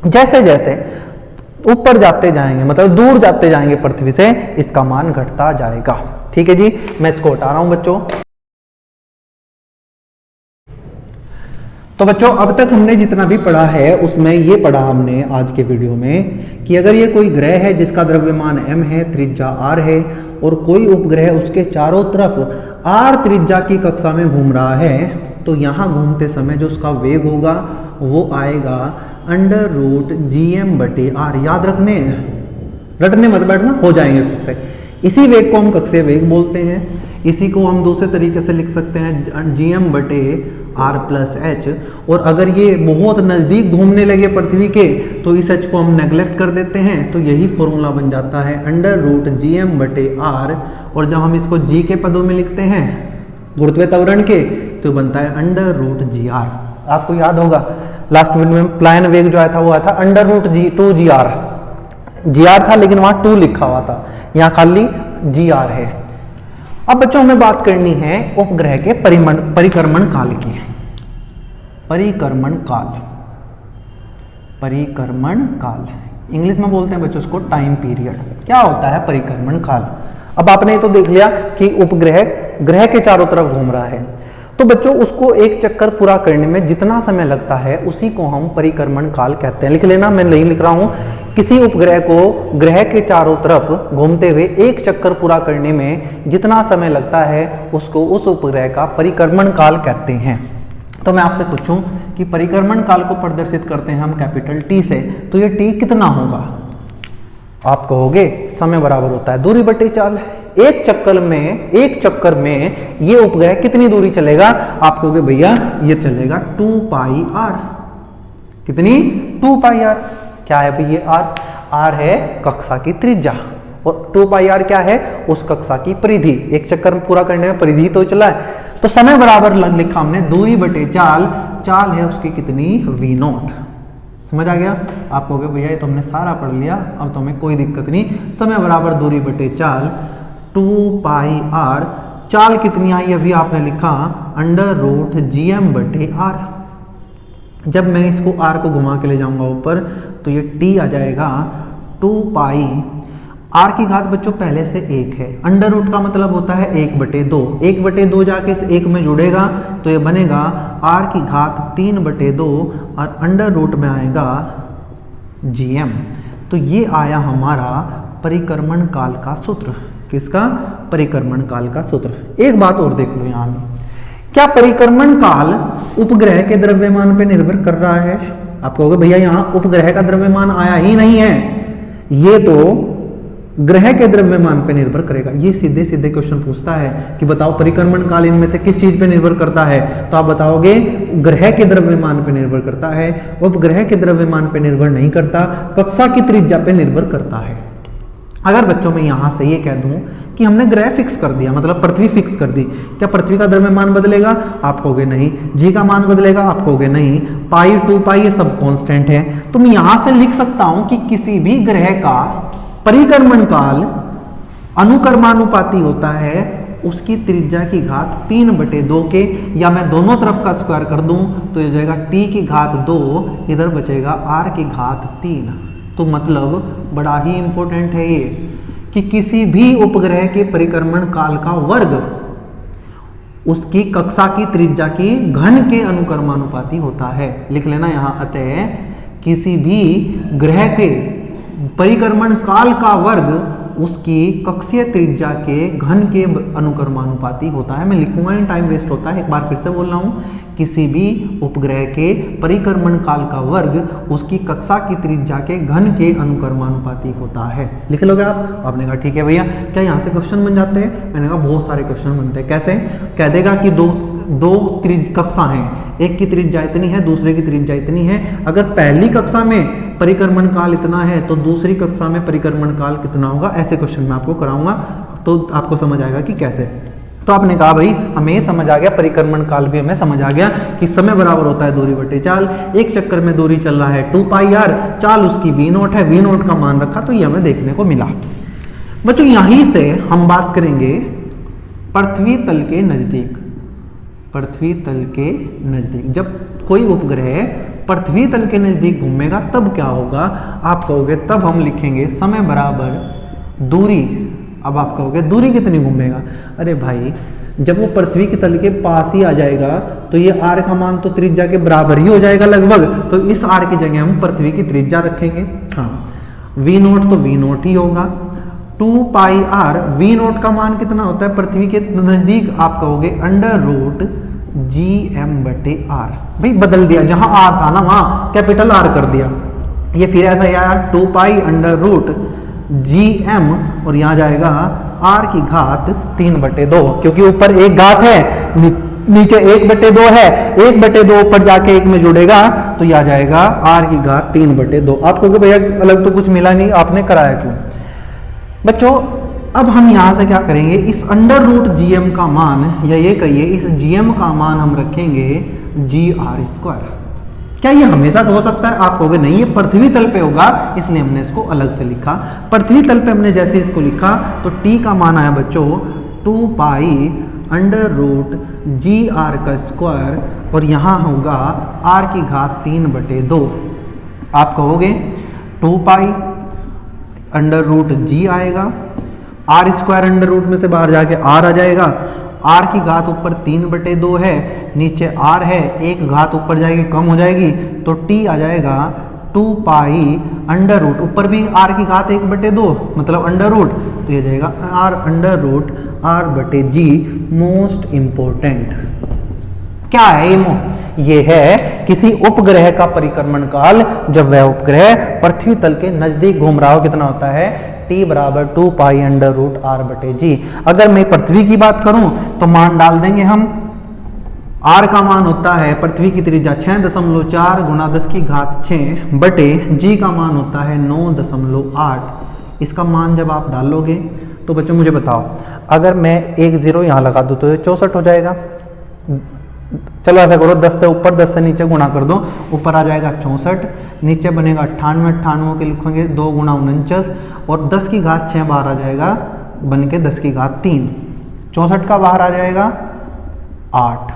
जैसे जैसे ऊपर जाते जाएंगे, मतलब दूर जाते जाएंगे पृथ्वी से, इसका मान घटता जाएगा। ठीक है जी, मैं इसको हटा रहा हूं बच्चों। तो बच्चों अब तक हमने जितना भी पढ़ा है उसमें ये पढ़ा हमने आज के वीडियो में कि अगर ये कोई ग्रह है जिसका द्रव्यमान m है, त्रिज्या r है और कोई उपग्रह उसके चारों तरफ r त्रिज्या की कक्षा में घूम रहा है तो यहाँ घूमते समय जो उसका वेग होगा वो आएगा √gm/r। याद रटने मत बैठना, हो जाएंगे खुद से। इसी वेग को हम कक्षीय वेग बोलते हैं। इसी को हम दूसरे तरीके से लिख सकते हैं gm/r+h। और अगर ये बहुत नज़दीक घूमने लगे पृथ्वी के तो इस h को हम नेग्लेक्ट कर देते हैं, तो यही फॉर्मूला बन जाता है √gm/r। और जब हम इसको g के पदों में लिखते हैं गुरुत्वीय त्वरण के तो बनता है √gr। आपको याद होगा लास्ट वीडियो में प्लायन वेग जो आया था वो आया था √2gr। gr था लेकिन वहां 2 लिखा हुआ था, यहाँ खाली gr है। अब बच्चों हमें बात करनी है उपग्रह के परिक्रमण काल की। परिक्रमण काल इंग्लिश में बोलते हैं बच्चों उसको टाइम पीरियड। क्या होता है परिक्रमण काल? अब आपने ये तो देख लिया कि उपग्रह ग्रह के चारों तरफ घूम रहा है, तो बच्चों उसको एक चक्कर पूरा करने में जितना समय लगता है उसी को हम परिक्रमण काल कहते हैं। लिख लेना, मैं नहीं लिख रहा हूं। किसी उपग्रह को ग्रह के चारों तरफ घूमते हुए एक चक्कर पूरा करने में जितना समय लगता है उसको उस उपग्रह का परिक्रमण काल कहते हैं। तो मैं आपसे पूछूं कि परिक्रमण काल को प्रदर्शित करते हैं हम कैपिटल T से, तो ये T कितना होगा? आप कहोगे समय बराबर होता है दूरी बटे चाल। एक चक्कर में ये उपग्रह कितनी दूरी चलेगा? आप कहोगे भैया ये चलेगा 2πr। कितनी? 2πr। क्या है भाई ये r है कक्षा की त्रिज्या और 2πr क्या है? उस कक्षा की परिधि। एक चक्कर पूरा करने में परिधि तो चला है, तो समय बराबर लिखा हमने दूरी बटे चाल है उसकी कितनी? v0। समझ आ गया? आप कहोगे भैया ये तो हमने सारा पढ़ लिया, अब तो हमें कोई दिक्कत नहीं। समय बराबर दूरी बटे चाल 2πr। चाल कितनी आई अभी आपने लिखा √gm/r। जब मैं इसको r को घुमा के ले जाऊंगा ऊपर तो ये t आ जाएगा 2π। r की घात बच्चों पहले से 1 है, अंडर रूट का मतलब होता है 1/2। 1/2 जाके इस 1 में जुड़ेगा तो ये बनेगा r की घात 3/2 और अंडर रूट में आएगा gm। तो ये आया हमारा परिक्रमण काल का सूत्र। किसका? परिक्रमण काल का सूत्र। एक बात और देख लो यहाँ में, क्या परिक्रमण काल उपग्रह के द्रव्यमान पे निर्भर कर रहा है? आप कहोगे भैया यहाँ उपग्रह का द्रव्यमान आया ही नहीं है, ये तो ग्रह के द्रव्यमान पे निर्भर करेगा। ये सीधे सीधे क्वेश्चन पूछता है कि बताओ परिक्रमण काल इनमें से किस चीज पे निर्भर करता है? तो आप बताओगे ग्रह के द्रव्यमान पे निर्भर करता है। उपग्रह के द्रव्यमान पे निर्भर नहीं करता, कक्षा की त्रिज्या पे निर्भर करता है। अगर बच्चों में यहां से ये कह दूं कि हमने ग्रह फिक्स कर दिया, मतलब पृथ्वी फिक्स कर दी, क्या पृथ्वी का द्रव्यमान बदलेगा? आप कहोगे नहीं। जी का मान बदलेगा? आप कहोगे नहीं। पाई 2π ये सब कांस्टेंट है। तो मैं यहां से लिख सकता हूं कि किसी भी ग्रह का परिक्रमण काल अनुक्रमानुपाती होता है उसकी त्रिज्या की घात 3/2 के, या मैं दोनों तरफ का स्क्वायर कर दूं तो ये जाएगा t की घात 2, इधर बचेगा r की घात 3। तो मतलब बड़ा ही इंपॉर्टेंट है ये कि किसी भी उपग्रह के परिक्रमण काल का वर्ग उसकी कक्षा की त्रिज्या की घन के अनुक्रमानुपाती होता है। लिख लेना यहां, अतः किसी भी ग्रह के परिक्रमण काल का वर्ग उसकी कक्षीय त्रिज्या के घन के अनुक्रमानुपाती होता है। मैं लिखूंगा नहीं, टाइम वेस्ट होता है, एक बार फिर से बोल रहा हूं, किसी भी उपग्रह के परिक्रमण काल का वर्ग उसकी कक्षा की त्रिज्या के घन के अनुक्रमानुपाती होता है। लिख लोगे आप? आपने कहा ठीक है भैया, क्या यहाँ से क्वेश्चन बन जाते हैं? मैंने कहा बहुत सारे क्वेश्चन बनते हैं। कैसे? कह देगा कि दो कक्षा हैं, एक की त्रिज्या इतनी है, दूसरे की त्रिज्या इतनी है। अगर पहली कक्षा में परिक्रमण काल इतना है तो दूसरी कक्षा में परिक्रमण काल कितना होगा, ऐसे क्वेश्चन मैं आपको कराऊंगा, तो आपको समझ आएगा कि कैसे। तो आपने कहा भाई हमें ये समझ आ गया, परिक्रमण काल भी हमें समझ आ गया कि समय बराबर होता है दूरी बटे चाल। एक चक्कर में दूरी चल रहा है 2πr, चाल उसकी v0 है, v0 का मान रखा, तो ये हमें देखने को मिला। बच्चों यहीं से हम बात करेंगे पृथ्वी तल के नजदीक। पृथ्वी तल के नजदीक जब कोई उपग्रह पृथ्वी तल के नजदीक घूमेगा तब क्या होगा? आप कहोगे तब हम लिखेंगे समय बराबर दूरी। अब आप कहोगे दूरी कितनी घूमेगा? अरे भाई जब वो पृथ्वी के तल के पास ही आ जाएगा तो ये r का मान तो त्रिज्या के बराबर ही हो जाएगा लगभग, तो इस r की जगह हम पृथ्वी की त्रिज्या रखेंगे। हाँ, v0 तो v0 ही होगा, 2πr। v0 का मान कितना होता है पृथ्वी के नजदीक? आप कहोगे √gm/r। भाई बदल दिया, जहां r था ना वहां कैपिटल R कर दिया, ये फिर ऐसा आया 2π√gm, और यहां जाएगा r की घात 3/2, क्योंकि ऊपर एक घात है नीचे 1/2 है, 1/2 ऊपर जाके एक में जुड़ेगा तो यह जाएगा r की घात 3/2। आप कहोगे भैया अलग तो कुछ मिला नहीं, आपने कराया क्यों? बच्चों अब हम यहां से क्या करेंगे, इस √gm का मान, या ये कहिए इस gm का मान हम रखेंगे gr²। क्या ये हमेशा हो सकता है? आप कहोगे नहीं, ये पृथ्वी तल पे होगा, इसलिए हमने इसको अलग से लिखा। पृथ्वी तल पे हमने जैसे इसको लिखा तो t का मान आया बच्चों 2π√gr², और यहां होगा r की घात 3/2। आप कहोगे 2π√g आएगा, r² में से बाहर जाके r आ जाएगा, r की घात ऊपर 3/2 है, नीचे r है, एक घात ऊपर जाएगी कम हो जाएगी तो t आ जाएगा 2π√, ऊपर भी r की घात 1/2 मतलब अंडर रूट, तो ये जाएगा r√r/g। मोस्ट इंपोर्टेंट क्या है ये है किसी उपग्रह का परिक्रमण काल, जब वह उपग्रह पृथ्वी तल के नजदीक घूम रहा हो, कितना होता है? t बराबर 2π√r/g। अगर मैं पृथ्वी की बात करूं तो मान डाल देंगे हम, r का मान होता है पृथ्वी की त्रिज्या 6.4 गुणा 10 की घात 6 बटे g का मान होता है 9.8। इसका मान जब आप डालोगे तो बच्चों मुझे बताओ, अगर मैं एक 0 यहाँ लगा दूँ तो 64 हो जाएगा। चलो ऐसा करो 10 से ऊपर 10 से नीचे गुणा कर दो, ऊपर आ जाएगा 64, नीचे बनेगा 98, 98 के लिखेंगे 2 गुणा 49, और 10 की घात 6 बाहर आ जाएगा बन के 10 की घात 3, 64 का बाहर आ जाएगा 8,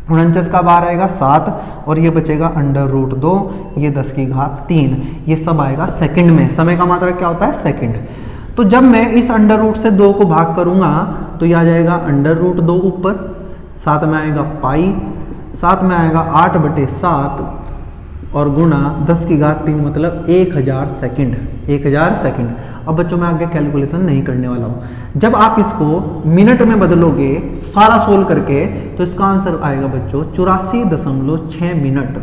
49 का बाहर आएगा 7, और ये बचेगा √2, ये 10 की घात 3, ये सब आएगा सेकंड में। समय का मात्रक क्या होता है? सेकंड। तो जब मैं इस √ से 2 को भाग करूंगा तो यह आ जाएगा √2 ऊपर, साथ में आएगा पाई, साथ में आएगा 8/7 और गुणा 10 की घात 3 मतलब 1000 सेकंड। 1000 सेकंड। अब बच्चों मैं आगे कैलकुलेशन नहीं करने वाला हूँ। जब आप इसको मिनट में बदलोगे सारा सोल्व करके तो इसका आंसर आएगा बच्चों 84.6 मिनट।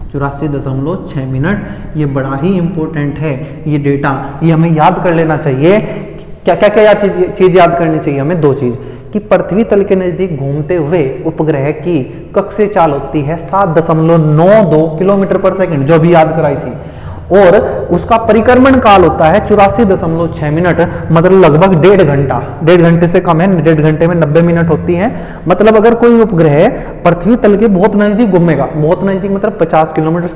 84.6 मिनट। ये बड़ा ही इंपॉर्टेंट है ये डेटा, ये हमें याद कर लेना चाहिए। क्या क्या क्या चीज याद करनी चाहिए हमें? 2 चीज कि पृथ्वी तल के नजदीक घूमते हुए उपग्रह की कक्षीय चाल होती है 7.92 किलोमीटर पर सेकंड, जो भी याद कराई थी, और उसका परिक्रमण काल होता है 84.6 मिनट, मतलब लगभग 1.5 घंटा। 1.5 घंटे से कम है, 1.5 घंटे में 90 मिनट होती है। मतलब अगर कोई उपग्रह पृथ्वी तल के बहुत नजदीक घूमेगा, बहुत नजदीक मतलब 50 किलोमीटर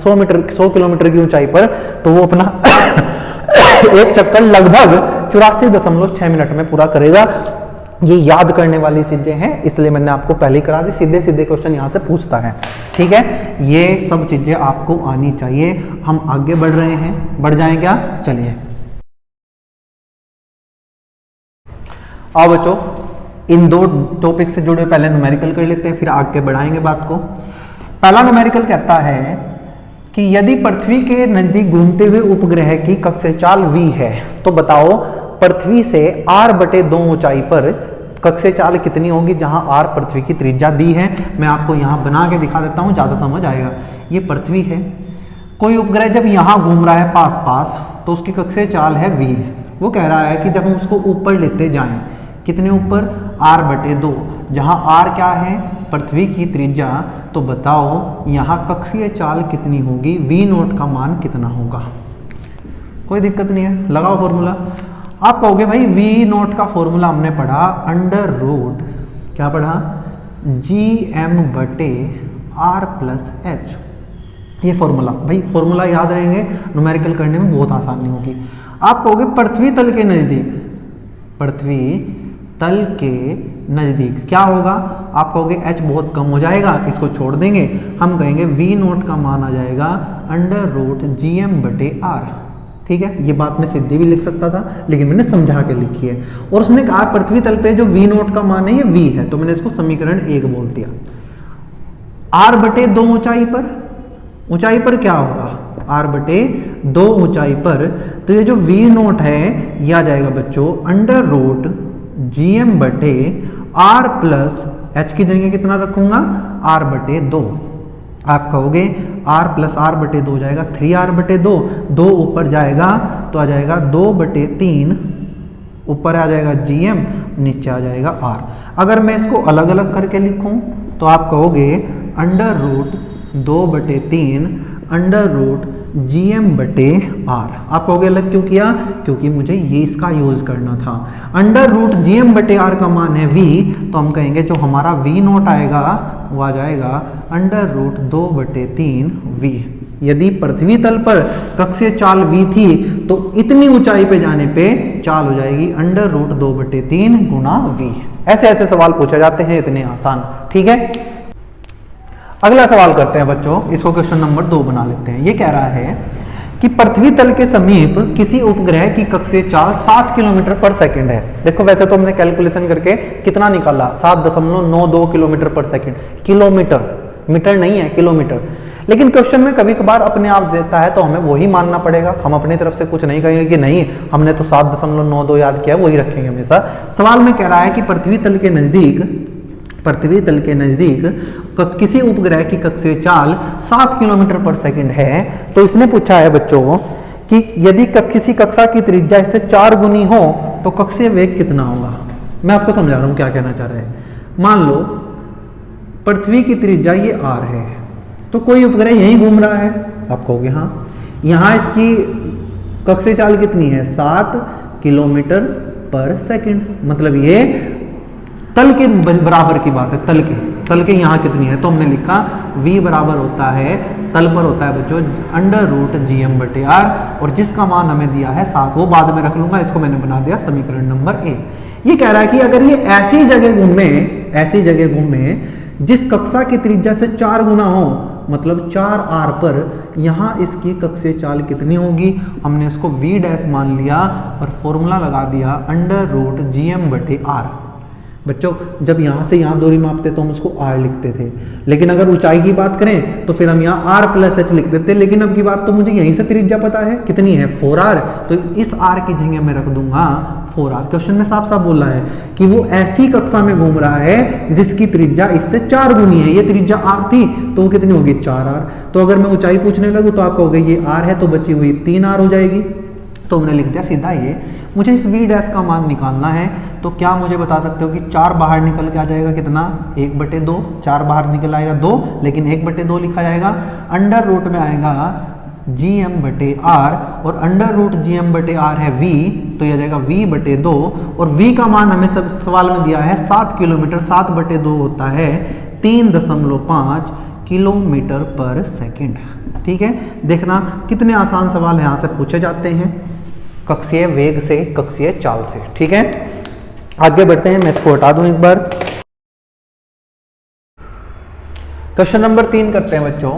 100 किलोमीटर की ऊंचाई पर, तो वो अपना एक चक्कर लगभग 84.6 मिनट में पूरा करेगा। ये याद करने वाली चीजें हैं, इसलिए मैंने आपको पहले करा दी। सीधे सीधे क्वेश्चन यहाँ से पूछता है, ठीक है। ये सब चीजें आपको आनी चाहिए। हम आगे बढ़ रहे हैं, बढ़ जाएं क्या? चलिए आओ बच्चों, इन दो टॉपिक से जुड़े पहले न्यूमेरिकल कर लेते हैं, फिर आगे बढ़ाएंगे बात को। पहला न्यूमेरिकल कहता है कि यदि पृथ्वी के नजदीक घूमते हुए उपग्रह की कक्षीय चाल v है, तो बताओ पृथ्वी से r/2 ऊंचाई पर कक्षीय चाल कितनी होगी, जहां r पृथ्वी की त्रिज्या दी है। मैं आपको यहां बना के दिखा देता हूं, ज्यादा समझ आएगा। ये पृथ्वी है, कोई उपग्रह जब यहां घूम रहा है पास पास, तो उसकी कक्षीय चाल है v। वो कह रहा है कि जब हम उसको ऊपर लेते जाएं, कितने ऊपर? r/2, जहां r क्या है? पृथ्वी की त्रिज्या। तो बताओ यहाँ कक्षीय चाल कितनी होगी, v0 का मान कितना होगा? कोई दिक्कत नहीं है, लगाओ फॉर्मूला। आप कहोगे भाई v0 का फॉर्मूला हमने पढ़ा √, क्या पढ़ा? gm/r+h। ये फॉर्मूला, भाई फॉर्मूला याद रहेंगे, न्यूमेरिकल करने में बहुत आसानी होगी। आप कहोगे पृथ्वी तल के नजदीक, पृथ्वी तल के नजदीक क्या होगा? आप कहोगे h बहुत कम हो जाएगा, इसको छोड़ देंगे, हम कहेंगे v0 का मान आ जाएगा √gm/r। ठीक है, ये बात मैं सीधी भी लिख सकता था, लेकिन मैंने समझा के लिखी है। और उसने कहा पृथ्वी तल पे जो v0 का मान है ये v है, तो मैंने इसको समीकरण 1 बोल दिया। r/2 ऊंचाई पर क्या होगा? r/2 ऊंचाई पर, तो ये जो v0 है ये आ जाएगा बच्चों √gm/r+h की जगह कितना रखूंगा? r/2। आप कहोगे r+r/2 हो जाएगा 3r/2, 2 ऊपर जाएगा तो आ जाएगा 2/3, ऊपर आ जाएगा gm, नीचे आ जाएगा r। अगर मैं इसको अलग अलग करके लिखूं तो आप कहोगे √2/3 √gm/r। आप कहोगे अलग क्यों किया? क्योंकि मुझे ये इसका यूज करना था। √gm/r का मान है v, तो हम कहेंगे जो हमारा v0 आएगा वो आ जाएगा √2/3 v। यदि पृथ्वी तल पर कक्षीय चाल v थी, तो इतनी ऊंचाई पे जाने पे चाल हो जाएगी √2/3 गुणा v। ऐसे ऐसे सवाल पूछे जाते हैं, इतने आसान। ठीक है, अगला सवाल करते हैं बच्चों, इसको क्वेश्चन नंबर 2 बना लेते हैं। ये कह रहा है कि पृथ्वी तल के समीप किसी उपग्रह की कक्षीय चाल 7 किलोमीटर पर सेकंड है। देखो वैसे तो हमने कैलकुलेशन करके कितना निकाला, 7.92 किलोमीटर पर सेकंड। किलोमीटर, मीटर नहीं है, किलोमीटर। लेकिन क्वेश्चन में कभी कभार अपने आप देता है तो हमें वही मानना पड़ेगा। हम अपनी तरफ से कुछ नहीं कहेंगे कि नहीं हमने तो 7.92 याद किया, वही रखेंगे हमेशा। सवाल में कह रहा है कि पृथ्वी तल के नजदीक किसी उपग्रह की कक्षीय चाल 7 किलोमीटर पर सेकंड है। तो इसने पूछा है बच्चों कि यदि किसी कक्षा की त्रिज्या इससे 4 गुनी हो तो कक्षीय वेग कितना होगा। मैं आपको समझा रहा हूं क्या कहना चाह रहा है। मान लो पृथ्वी की त्रिज्या ये r है, तो कोई उपग्रह यहीं घूम रहा है। आप कहोगे हाँ, यहां इसकी कक्षीय चाल कितनी है? 7 किलोमीटर पर सेकंड। मतलब ये तल के बराबर की बात है, तल के यहाँ कितनी है? तो हमने लिखा v बराबर होता है, तल पर होता है बच्चों √gm/r, और जिसका मान हमें दिया है 7, वो बाद में रख लूंगा, इसको मैंने बना दिया समीकरण नंबर 1। ये कह रहा है कि अगर ये ऐसी जगह घूमे जिस कक्षा की त्रिज्या से 4 गुना हो, मतलब 4r पर, यहाँ इसकी कक्षीय चाल कितनी होगी? हमने इसको v' मान लिया और फॉर्मूला लगा दिया √gm/r। बच्चों जब यहाँ से यहाँ दूरी मापते तो हम उसको r लिखते थे, लेकिन अगर ऊंचाई की बात करें तो फिर हम यहाँ r+h लिख देते। लेकिन अब की बात तो मुझे यहीं से त्रिज्या पता है कितनी है, 4r, तो इस r की जगह मैं रख दूंगा 4r। क्वेश्चन में साफ साफ बोला है कि वो ऐसी कक्षा में घूम रहा है जिसकी त्रिज्या इससे 4 गुनी है। ये त्रिज्या r थी तो वो कितनी होगी? 4r। तो अगर मैं ऊंचाई पूछने लगूँ तो आप कहोगे ये r है, तो बची हुई 3r हो जाएगी। तो हमने लिख दिया सीधा ये। मुझे इस v' का मान निकालना है, तो क्या मुझे बता सकते हो कि 4 बाहर निकल के आ जाएगा कितना? 1/2। 4 बाहर निकल आएगा 2, लेकिन 1/2 लिखा जाएगा। अंडर रूट में आएगा gm/r, और √gm/r है v, तो यह जाएगा v/2, और v का मान हमें सब सवाल में दिया है 7 किलोमीटर। 7/2 होता है 3.5 किलोमीटर पर सेकंड। ठीक है, देखना कितने आसान सवाल यहाँ से पूछे जाते हैं। कक्षीय वेग से, कक्षीय चाल से। ठीक है, आगे बढ़ते हैं, मैं इसको हटा दूं एक बार। क्वेश्चन नंबर 3 करते हैं बच्चों।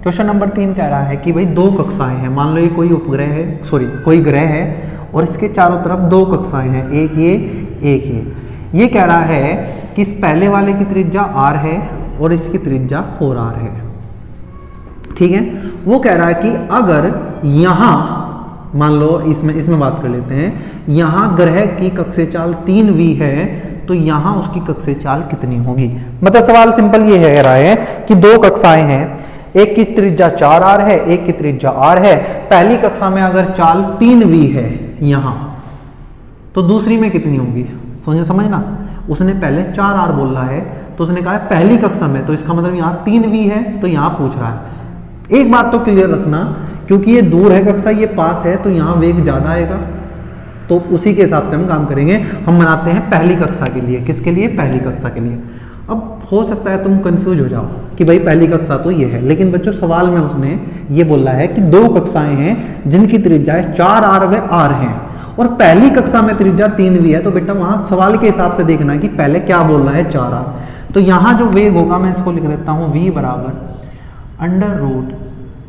क्वेश्चन नंबर 3 कह रहा है कि भाई दो कक्षाएं हैं, मान लो ये कोई उपग्रह है, सॉरी कोई ग्रह है और इसके चारों तरफ दो कक्षाएं हैं, एक ये एक ये कह रहा है कि इस पहले वाले की त्रिज्या r है और इसकी त्रिज्या 4r है। ठीक है, वो कह रहा है कि अगर यहां मान लो इसमें बात कर लेते हैं, यहां ग्रह की कक्षीय चाल 3v है तो यहां उसकी कक्षीय चाल कितनी होगी। मतलब सवाल सिंपल ये कह रहा है कि दो कक्षाएं हैं, एक की त्रिज्या 4r है, एक की त्रिज्या r है। पहली कक्षा में अगर चाल 3v है यहां, तो दूसरी में कितनी होगी, समझना। उसने पहले 4r बोला है तो उसने कहा है पहली कक्षा में, तो इसका मतलब यहां 3v है, तो यहां पूछ रहा है। एक बात तो क्लियर रखना, क्योंकि ये दूर है कक्षा, ये पास है, तो यहां वेग ज्यादा आएगा, तो उसी के हिसाब से हम काम करेंगे। हम बनाते हैं पहली कक्षा के लिए, किसके लिए, पहली कक्षा के लिए। अब हो सकता है तुम कंफ्यूज हो जाओ कि भाई पहली कक्षा तो ये है, लेकिन बच्चों सवाल में उसने ये बोला है कि दो कक्षाएं हैं जिनकी त्रिज्या 4r व r है और पहली कक्षा में त्रिज्या 3v है, तो बेटा वहां सवाल के हिसाब से देखना है कि पहले क्या बोल रहा है 4r। तो यहां जो वेग होगा मैं इसको लिख देता हूं, v बराबर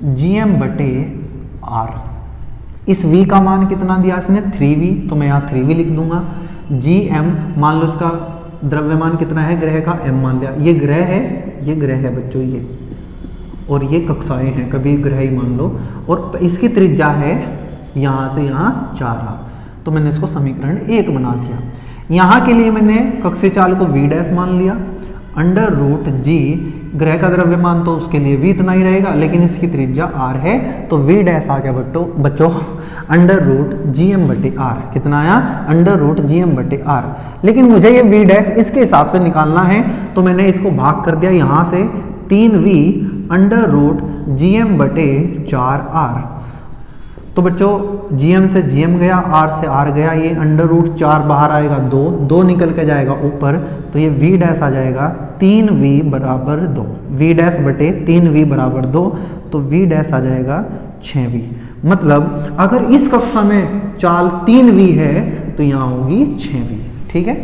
√gm/r। इस v का मान कितना दिया इसने, 3v, तो मैं यहाँ 3v लिख दूंगा। gm मान लो इसका द्रव्यमान कितना है ग्रह का, m मान लिया। ये ग्रह है, ये ग्रह है बच्चों ये, और ये कक्षाएं हैं, कभी ग्रह ही मान लो, और इसकी त्रिज्या है यहाँ से यहाँ 4r, तो मैंने इसको समीकरण 1 बना दिया। यहाँ के लिए मैंने कक्षीय चाल को v डैश मान लिया, √g, ग्रह का द्रव्यमान तो उसके लिए v इतना ही रहेगा, लेकिन इसकी त्रिज्या r है, तो v डैश आ गया बच्चों √gm/r। कितना आया, √gm/r। लेकिन मुझे ये v डैश इसके हिसाब से निकालना है, तो मैंने इसको भाग कर दिया यहाँ से, 3v √gm/4r। तो बच्चों gm से gm गया, r से r गया, ये √4 बाहर आएगा, 2 निकल के जाएगा ऊपर, तो ये v डैश आ जाएगा 3v बराबर 2, v डैश बटे 3v बराबर 2, तो v डैश आ जाएगा 6v। मतलब अगर इस कक्षा में चाल 3v है तो यहाँ होगी 6v। ठीक है,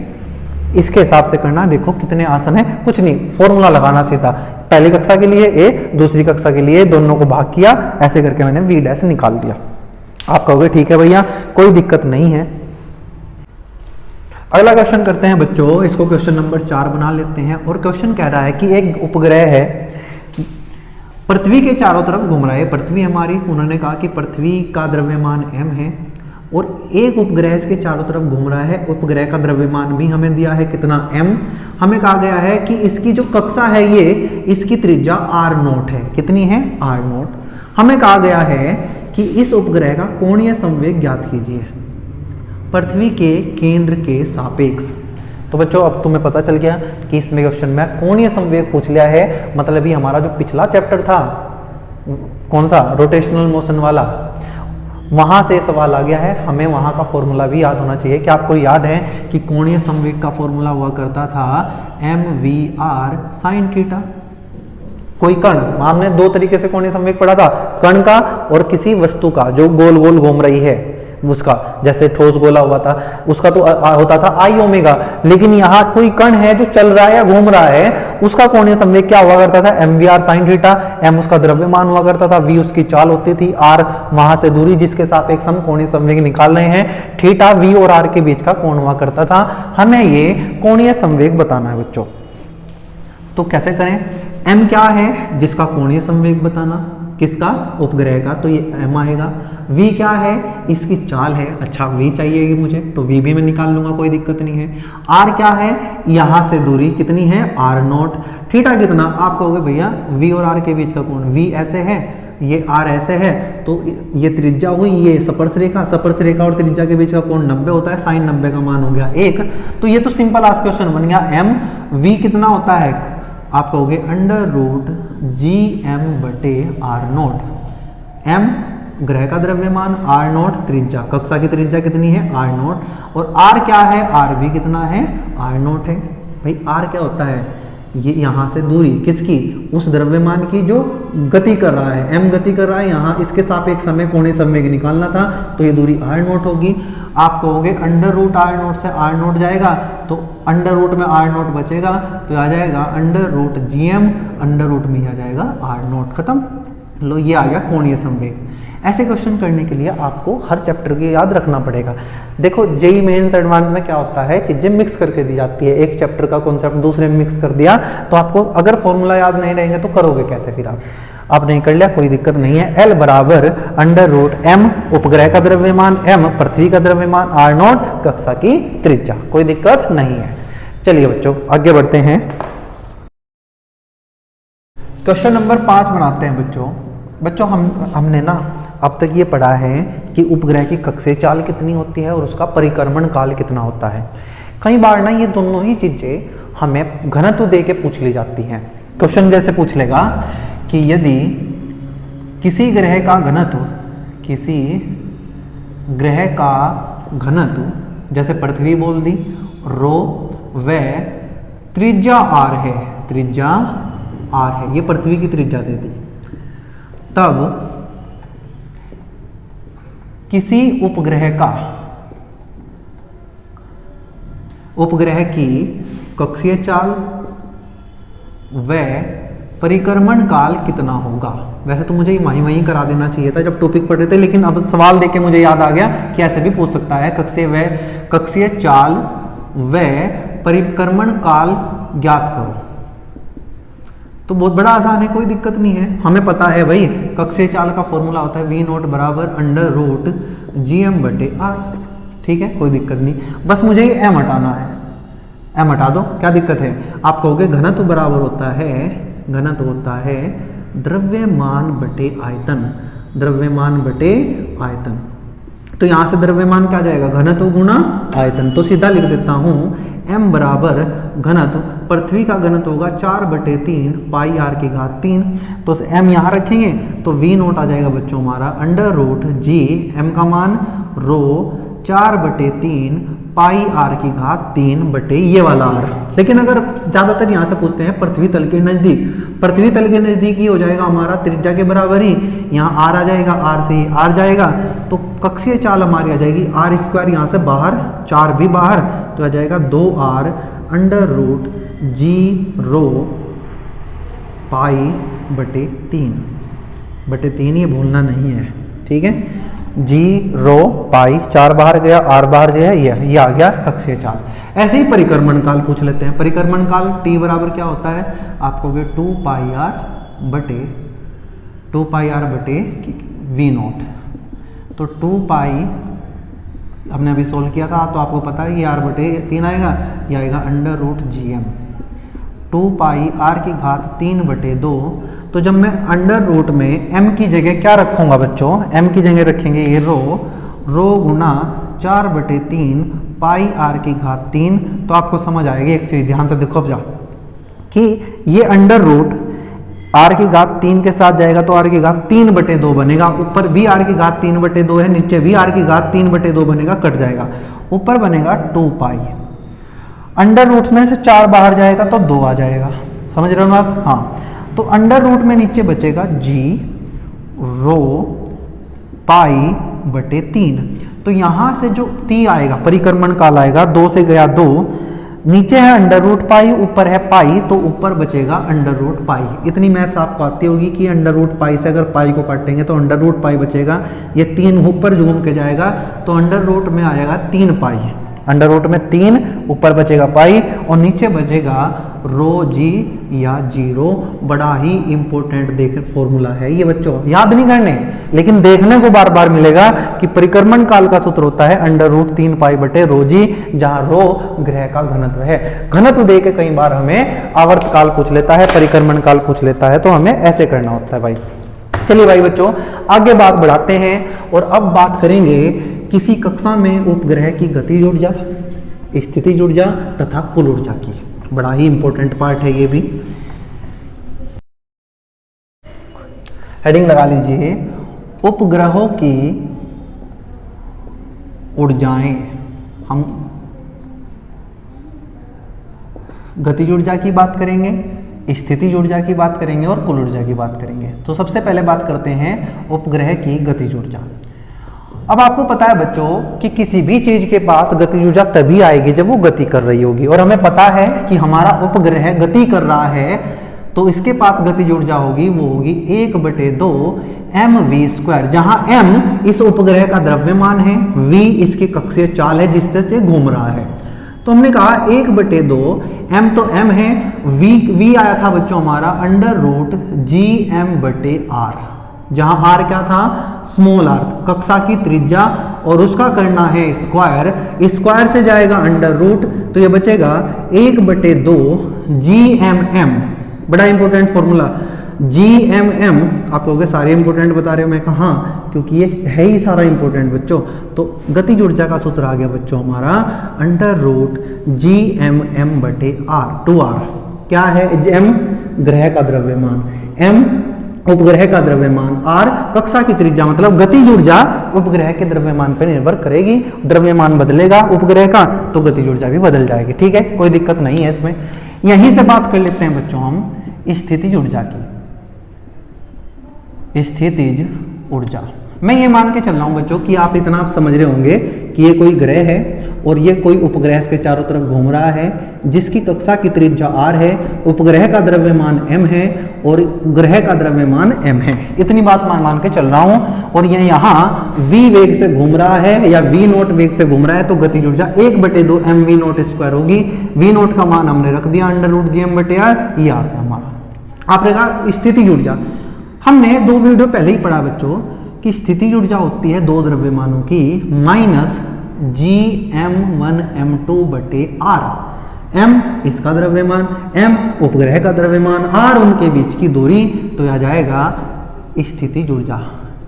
इसके हिसाब से करना, देखो कितने आसान है, कुछ नहीं, फॉर्मूला लगाना सीधा, पहली कक्षा के लिए a, दूसरी कक्षा के लिए, दोनों को भाग किया, ऐसे करके मैंने v डैश निकाल दिया। आप कहोगे ठीक है भैया कोई दिक्कत नहीं है। अगला क्वेश्चन करते हैं बच्चों, इसको क्वेश्चन नंबर 4 बना लेते हैं। और क्वेश्चन कह रहा है कि एक उपग्रह है, पृथ्वी के चारों तरफ घूम रहा है, पृथ्वी हमारी, उन्होंने कहा कि पृथ्वी का द्रव्यमान m है, और एक उपग्रह इसके चारों तरफ घूम रहा है, उपग्रह का द्रव्यमान भी हमें दिया है कितना, m। हमें कहा गया है कि इसकी जो कक्षा है ये, इसकी त्रिज्या r0 है, कितनी है, r0। हमें कहा गया है कि इस उपग्रह का कोणीय संवेग ज्ञात कीजिए पृथ्वी के केंद्र के सापेक्ष। तो बच्चों अब तुम्हें पता चल गया कि इसमें क्वेश्चन में कोणीय संवेग पूछ लिया है, मतलब ये हमारा जो पिछला चैप्टर था, कौन सा, रोटेशनल मोशन वाला, वहां से सवाल आ गया है। हमें वहां का फॉर्मूला भी याद होना चाहिए। कि आपको याद है कि कोणीय संवेग का फॉर्मूला हुआ करता था mvr sin थीटा। कोई कण, हमने दो तरीके से कोणीय संवेग पढ़ा था, कण का और किसी वस्तु का जो गोल गोल घूम रही है उसका, जैसे ठोस गोला हुआ था उसका तो होता था आई ओमेगा, लेकिन यहाँ कोई कण है जो चल रहा है या घूम रहा है, उसका कोणीय संवेग क्या हुआ करता था, mvr sin थीटा। m उसका द्रव्यमान हुआ करता था, v उसकी चाल होती थी, r वहां से दूरी जिसके सापेक्ष हम कोणीय संवेग निकाल रहे हैं, थीटा v और r के बीच का कोण हुआ करता था। हमें ये कोणीय संवेग बताना है बच्चों, तो कैसे करें, m क्या है जिसका कोणीय संवेग बताना, किसका, उपग्रह का, तो ये m आएगा। v क्या है, इसकी चाल है, अच्छा v चाहिएगी मुझे, तो v भी मैं निकाल लूंगा, कोई दिक्कत नहीं है। r क्या है, यहां से दूरी कितनी है, r0। थीटा कितना, आप कहोगे भैया v और r के बीच का कोण, v ऐसे है, ये r ऐसे है, तो ये त्रिज्या हुई, ये स्पर्श रेखा, स्पर्श रेखा और त्रिज्या के बीच का कोण 90 होता है, साइन 90 का मान हो गया 1। तो ये तो सिंपल आज क्वेश्चन बन गया। m v कितना होता है, आप कहोगे √gm/r0। m ग्रह का द्रव्यमान, r0 त्रिज्या, कक्षा की त्रिज्या कितनी है, r0, और r क्या है, r भी कितना है, r0 है। भाई r क्या होता है, ये यहाँ से दूरी किसकी, उस द्रव्यमान की जो गति कर रहा है, m गति कर रहा है, यहाँ इसके सापेक्ष हमें कोणीय संवेग निकालना था, तो ये दूरी r0 होगी। आप कहोगे अंडर रूट r0 से r0 जाएगा, तो अंडर रूट में r0 बचेगा, तो आ जाएगा under root gm, under root में आ जाएगा r0, खत्म। लो ये आ गया कोणीय संवेग। ऐसे क्वेश्चन करने के लिए आपको हर चैप्टर की याद रखना पड़ेगा। देखो जेईई मेंस एडवांस में क्या होता है, चीजें मिक्स करके दी जाती है, एक चैप्टर का कॉन्सेप्ट दूसरे में मिक्स कर दिया, तो आपको अगर फॉर्मूला याद नहीं रहेंगे तो करोगे कैसे फिर आप नहीं कर लिया कोई दिक्कत नहीं है। L बराबर अंडर रूट m उपग्रह का द्रव्यमान, m पृथ्वी का द्रव्यमान, r0 कक्षा की त्रिज्या, कोई दिक्कत नहीं है। चलिए बच्चों आगे बढ़ते हैं, क्वेश्चन नंबर 5 बनाते हैं बच्चों हमने ना अब तक ये पढ़ा है कि उपग्रह की कक्षीय चाल कितनी होती है और उसका परिक्रमण काल कितना होता है। कई बार ना ये दोनों ही चीजें हमें घनत्व दे के पूछ ली जाती हैं। क्वेश्चन जैसे पूछ लेगा कि यदि किसी ग्रह का घनत्व जैसे पृथ्वी बोल दी रो व त्रिज्या r है, ये पृथ्वी की त्रिज्या दे दी, तब किसी उपग्रह की कक्षीय चाल व परिक्रमण काल कितना होगा। वैसे तो मुझे वहीं करा देना चाहिए था जब टॉपिक पढ़ रहे थे, लेकिन अब सवाल देके मुझे याद आ गया कि ऐसे भी पूछ सकता है, कक्षीय चाल व परिक्रमण काल ज्ञात करो। तो बहुत बड़ा आसान है, कोई दिक्कत नहीं है, हमें पता है भाई कक्षीय चाल का फॉर्मूला होता है v0 बराबर अंडर रूट gm बटे r, ठीक है कोई दिक्कत नहीं, बस मुझे ये m हटाना है, m हटा दो, क्या दिक्कत है। आप कहोगे घनत्व बराबर होता है द्रव्यमान बटे आयतन, तो यहां से द्रव्यमान क्या जाएगा, घनत्व गुणा आयतन, तो सीधा लिख देता हूं m बराबर घनत्व, पृथ्वी का घनत्व होगा 4/3 पाई r की घात 3, तो m यहाँ रखेंगे तो v0 आ जाएगा बच्चों हमारा अंडर रूट g, m का मान रो 4/3 पाई r की घात 3 बटे ये वाला r। लेकिन अगर ज्यादातर यहाँ से पूछते हैं पृथ्वी तल के नजदीक ही हो जाएगा हमारा त्रिज्या के बराबर ही, यहाँ r आ जाएगा, r से r जाएगा, तो कक्षीय चाल हमारी आ जाएगी r² यहाँ से बाहर, 4 भी बाहर, तो आ जाएगा 2r अंडर रूट g रो पाई बटे 3, ये भूलना नहीं है, ठीक है, g रो पाई, 4 बाहर गया, r बाहर जो है ये आ गया कक्षीय चाल। ऐसे ही परिक्रमण काल पूछ लेते हैं। परिक्रमण काल t बराबर क्या होता है, आप कहोगे 2 पाई r बटे v0, तो 2 पाई हमने अभी सोल्व किया था, तो आपको पता है ये r बटे 3 आएगा, ये आएगा अंडर रूट gm, 2 पाई r की घात 3 बटे 2, तो जब मैं अंडर रूट में m की जगह क्या रखूंगा बच्चों, m की जगह रखेंगे ये रो गुना 4/3 पाई r की घात 3, तो आपको समझ आएगी एक चीज, ध्यान से देखो अब जा कि ये अंडर रूट r की घात 3 के साथ जाएगा तो r की घात 3/2 बनेगा, ऊपर भी r की घात 3/2 है, नीचे भी r की घात 3/2 बनेगा, कट जाएगा, ऊपर बनेगा 2 पाई, अंडर रूट में से 4 बाहर जाएगा तो 2 आ जाएगा, समझ रहे हो आप। हाँ, तो अंडर रूट में नीचे बचेगा g रो पाई बटे 3, तो यहां से जो t आएगा परिक्रमण काल आएगा, 2 से गया 2, नीचे है अंडर रूट पाई, ऊपर है पाई, तो ऊपर बचेगा अंडर रूट पाई। इतनी मैथ्स आपको आती होगी कि अंडर रूट पाई से अगर पाई को काटेंगे तो अंडर रूट पाई बचेगा, ये 3 ऊपर झूम के जाएगा, तो अंडर रूट में आएगा 3 पाई, अंडर रूट में 3, ऊपर बचेगा पाई और नीचे बचेगा रो जी या जीरो। बड़ा ही इंपॉर्टेंट देख फॉर्मूला है ये बच्चों, याद नहीं करने लेकिन देखने को बार बार मिलेगा कि परिक्रमण काल का सूत्र होता है अंडर रूट 3 पाई बटे रो जी, जहां रो ग्रह का घनत्व है। घनत्व दे के कई बार हमें आवर्त काल पूछ लेता है, परिक्रमण काल पूछ लेता है, तो हमें ऐसे करना होता है भाई। चलिए भाई बच्चों आगे बात बढ़ाते हैं और अब बात करेंगे किसी कक्षा में उपग्रह की गतिज ऊर्जा, स्थितिज ऊर्जा तथा कुल ऊर्जा की। बड़ा ही इंपॉर्टेंट पार्ट है ये भी। हेडिंग लगा लीजिए, उपग्रहों की ऊर्जाएं। हम गतिज ऊर्जा की बात करेंगे, स्थितिज ऊर्जा की बात करेंगे और कुल ऊर्जा की बात करेंगे। तो सबसे पहले बात करते हैं उपग्रह की गतिज ऊर्जा। अब आपको पता है बच्चों कि किसी भी चीज के पास गतिज ऊर्जा तभी आएगी जब वो गति कर रही होगी, और हमें पता है कि हमारा उपग्रह गति कर रहा है तो इसके पास गतिज ऊर्जा होगी, वो होगी 1/2 mv², जहां m इस उपग्रह का द्रव्यमान है, v इसकी कक्षीय चाल है जिससे से घूम रहा है। तो हमने कहा 1/2 m तो m है, v आया था बच्चों हमारा √gm/r, जहां r क्या था, स्मॉल r, कक्षा की त्रिज्या, और उसका करना है स्क्वायर, स्क्वायर से जाएगा √, तो ये बचेगा 1/2 gmm, बड़ा इंपॉर्टेंट फॉर्मूला gmm। आप कहोगे सारे इंपॉर्टेंट बता रहे हो, मैं कहा हाँ, क्योंकि ये है ही सारा इंपॉर्टेंट बच्चों। तो गतिज ऊर्जा का सूत्र आ गया बच्चों हमारा √gmm/r, 2r क्या है, m ग्रह का द्रव्यमान, m उपग्रह का द्रव्यमान, r कक्षा की त्रिज्या, मतलब गतिज ऊर्जा उपग्रह के द्रव्यमान पर निर्भर करेगी। द्रव्यमान बदलेगा उपग्रह का तो गतिज ऊर्जा भी बदल जाएगी, ठीक है, कोई दिक्कत नहीं है इसमें। यहीं से बात कर लेते हैं बच्चों हम स्थितिज ऊर्जा की। स्थितिज ऊर्जा, मैं ये मान के चल रहा हूं बच्चों कि आप इतना आप समझ रहे होंगे कि ये कोई ग्रह है और ये कोई उपग्रह के चारों तरफ घूम रहा है जिसकी कक्षा की त्रिज्या r है, उपग्रह का द्रव्यमान m है और ग्रह का द्रव्यमान m है। इतनी बात मान के चल रहा हूं, और ये यहाँ v वेग से घूम रहा है या v0 वेग से घूम रहा है, तो गतिज ऊर्जा 1/2 mv0² होगी। v0 का मान हमने रख दिया √gm/r, ये आ गया हमारा। आपने कहा स्थितिज ऊर्जा, हमने 2 वीडियो पहले ही पढ़ा बच्चों कि स्थितिज ऊर्जा होती है 2 द्रव्यमानों की -gm1m2/r, m इसका द्रव्यमान, m उपग्रह का द्रव्यमान, r उनके बीच की दूरी, तो आ जाएगा स्थितिज ऊर्जा।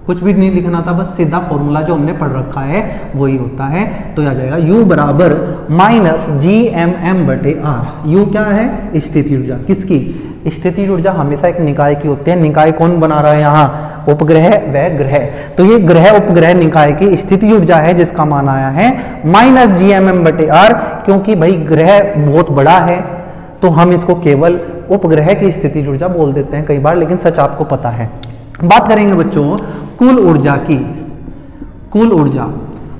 कुछ भी नहीं लिखना था, बस सीधा फॉर्मूला जो हमने पढ़ रखा है वही होता है, तो आ जाएगा u बराबर -gmm/r। u क्या है, स्थितिज ऊर्जा, किसकी, स्थितिज ऊर्जा हमेशा एक निकाय की होती है। निकाय कौन बना रहा है यहाँ, उपग्रह व ग्रह, तो ये ग्रह उपग्रह निकाय की स्थितिज ऊर्जा है जिसका मान आया है -gmm/r, क्योंकि भाई ग्रह बहुत बड़ा है तो हम इसको केवल उपग्रह की स्थितिज ऊर्जा बोल देते हैं कई बार, लेकिन सच आपको पता है। बात करेंगे बच्चों कुल ऊर्जा की। कुल ऊर्जा,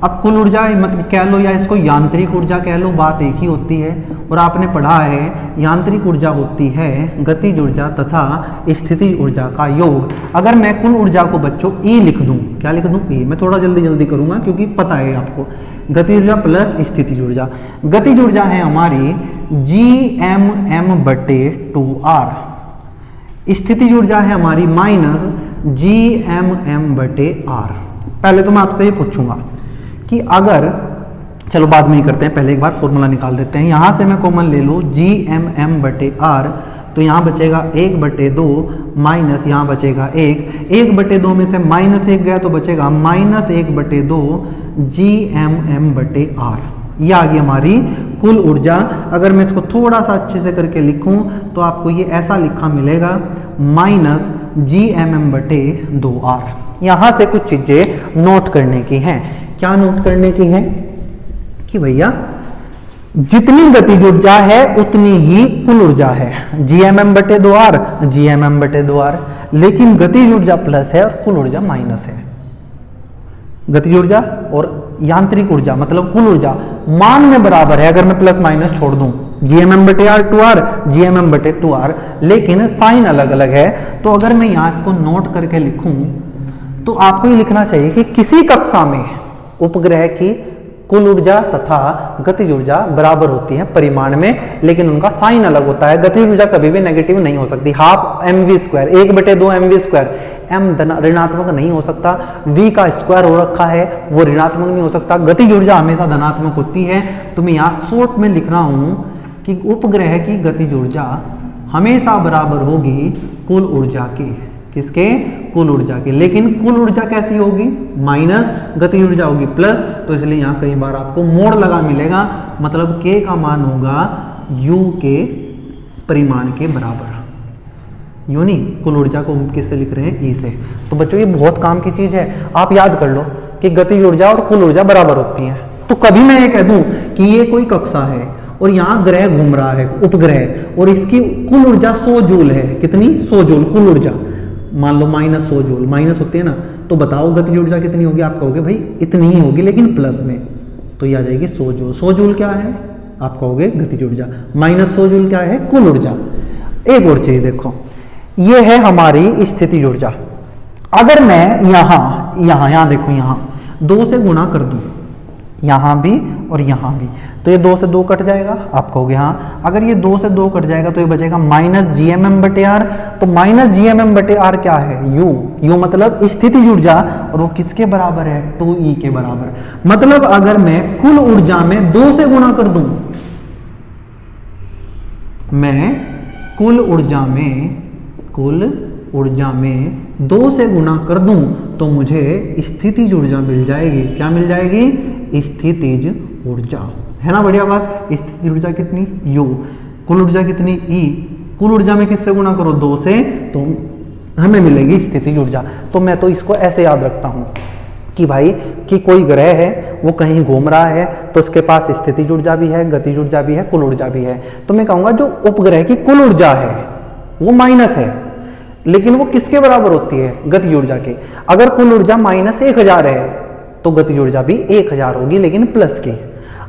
अब कुल ऊर्जा मतलब कह लो या इसको यांत्रिक ऊर्जा कह लो, बात एक ही होती है। और आपने पढ़ा है यांत्रिक ऊर्जा होती है गतिज ऊर्जा तथा स्थितिज ऊर्जा का योग। अगर मैं कुल ऊर्जा को बच्चों E लिख दूं, क्या लिख दूं, E, मैं थोड़ा जल्दी करूंगा क्योंकि पता है आपको, गतिज ऊर्जा प्लस स्थितिज ऊर्जा। गतिज ऊर्जा है हमारी gmm/2r, स्थितिज ऊर्जा है हमारी -gmm/r। पहले तो मैं आपसे ये पूछूंगा कि अगर, चलो बाद में ही करते हैं, पहले एक बार फॉर्मूला निकाल देते हैं। यहां से मैं कॉमन ले लूँ gmm/r, तो यहाँ बचेगा 1/2 माइनस यहाँ बचेगा 1, 1/2 में से -1 गया तो बचेगा -1/2 gmm/r। ये आ गई हमारी कुल ऊर्जा। अगर मैं इसको थोड़ा सा अच्छे से करके लिखूं तो आपको ये ऐसा लिखा मिलेगा -gmm/2r। यहां से कुछ चीजें नोट करने की हैं। क्या नोट करने की है कि भैया जितनी गतिज ऊर्जा है उतनी ही कुल ऊर्जा है, gmm/2r, लेकिन गतिज ऊर्जा प्लस है और कुल ऊर्जा माइनस है। गतिज ऊर्जा और यांत्रिक ऊर्जा मतलब कुल ऊर्जा मान में बराबर है अगर मैं प्लस माइनस छोड़ दूं, gmm/2r, gmm/2r, लेकिन साइन अलग अलग है। तो अगर मैं यहां इसको नोट करके लिखूं तो आपको ये लिखना चाहिए कि किसी कक्षा में उपग्रह की कुल ऊर्जा तथा गतिज ऊर्जा बराबर होती है परिमाण में, लेकिन उनका साइन अलग होता है। गतिज ऊर्जा कभी भी नेगेटिव नहीं हो सकती, ½ mv², 1/2 mv², m ऋणात्मक नहीं हो सकता, v का स्क्वायर हो रखा है वो ऋणात्मक नहीं हो सकता। गतिज ऊर्जा हमेशा धनात्मक होती है। तो मैं यहाँ शॉर्ट में लिख रहा हूं कि उपग्रह की गतिज ऊर्जा हमेशा बराबर होगी कुल ऊर्जा की, किसके, कुल ऊर्जा की। लेकिन कुल ऊर्जा कैसी होगी, माइनस, गतिज ऊर्जा होगी प्लस, तो इसलिए यहाँ कई बार आपको मोड़ लगा मिलेगा, मतलब k का मान होगा u के परिमाण के बराबर। यूं नहीं, कुल ऊर्जा को हम किससे लिख रहे हैं, E से। तो बच्चों ये बहुत काम की चीज है, आप याद कर लो कि गतिज ऊर्जा और कुल ऊर्जा बराबर होती है। तो कभी मैं ये कह दूं कि ये कोई कक्षा है और यहाँ ग्रह घूम रहा है, उपग्रह, और इसकी कुल ऊर्जा 100 जूल है। कितनी? 100 जूल कुल ऊर्जा। मान लो -100 जूल, माइनस होती है ना, तो बताओ गतिज ऊर्जा कितनी होगी? आप कहोगे भाई इतनी ही होगी लेकिन प्लस में, तो ये आ जाएगी 100 जूल। 100 जूल क्या है? आप कहोगे गतिज ऊर्जा। -100 जूल क्या है? कुल ऊर्जा। एक और चीज देखो, ये है हमारी स्थितिज ऊर्जा। अगर मैं यहाँ देखो, यहाँ 2 से गुणा कर दूं, यहाँ भी और यहाँ भी, तो ये 2 से 2 कट जाएगा। आप कहोगे हाँ, अगर ये 2 से 2 कट जाएगा तो ये बचेगा -GMM/r। तो -GMM/r क्या है? U मतलब स्थितिज ऊर्जा, और वो किसके बराबर है? 2E के बराबर। मतलब अगर मैं कुल ऊर्जा में 2 से गुणा कर दूं, मैं कुल ऊर्जा में 2 से गुणा कर दूं तो मुझे स्थितिज ऊर्जा मिल जाएगी। क्या मिल जाएगी? स्थितिज ऊर्जा, है ना? बढ़िया बात। स्थितिज ऊर्जा कितनी? U। कुल ऊर्जा कितनी? E। कुल ऊर्जा में किससे गुणा करो? 2 से, तो हमें मिलेगी स्थितिज ऊर्जा। तो मैं तो इसको ऐसे याद रखता हूं कि भाई कि कोई ग्रह है, वो कहीं घूम रहा है, तो उसके पास स्थितिज ऊर्जा भी है, गतिज ऊर्जा भी है, कुल ऊर्जा भी है। तो मैं कहूंगा जो उपग्रह की कुल ऊर्जा है वो माइनस है, लेकिन वो किसके बराबर होती है? गतिज ऊर्जा के। अगर कुल ऊर्जा -1000 है तो गतिज ऊर्जा भी 1000 होगी, लेकिन प्लस की।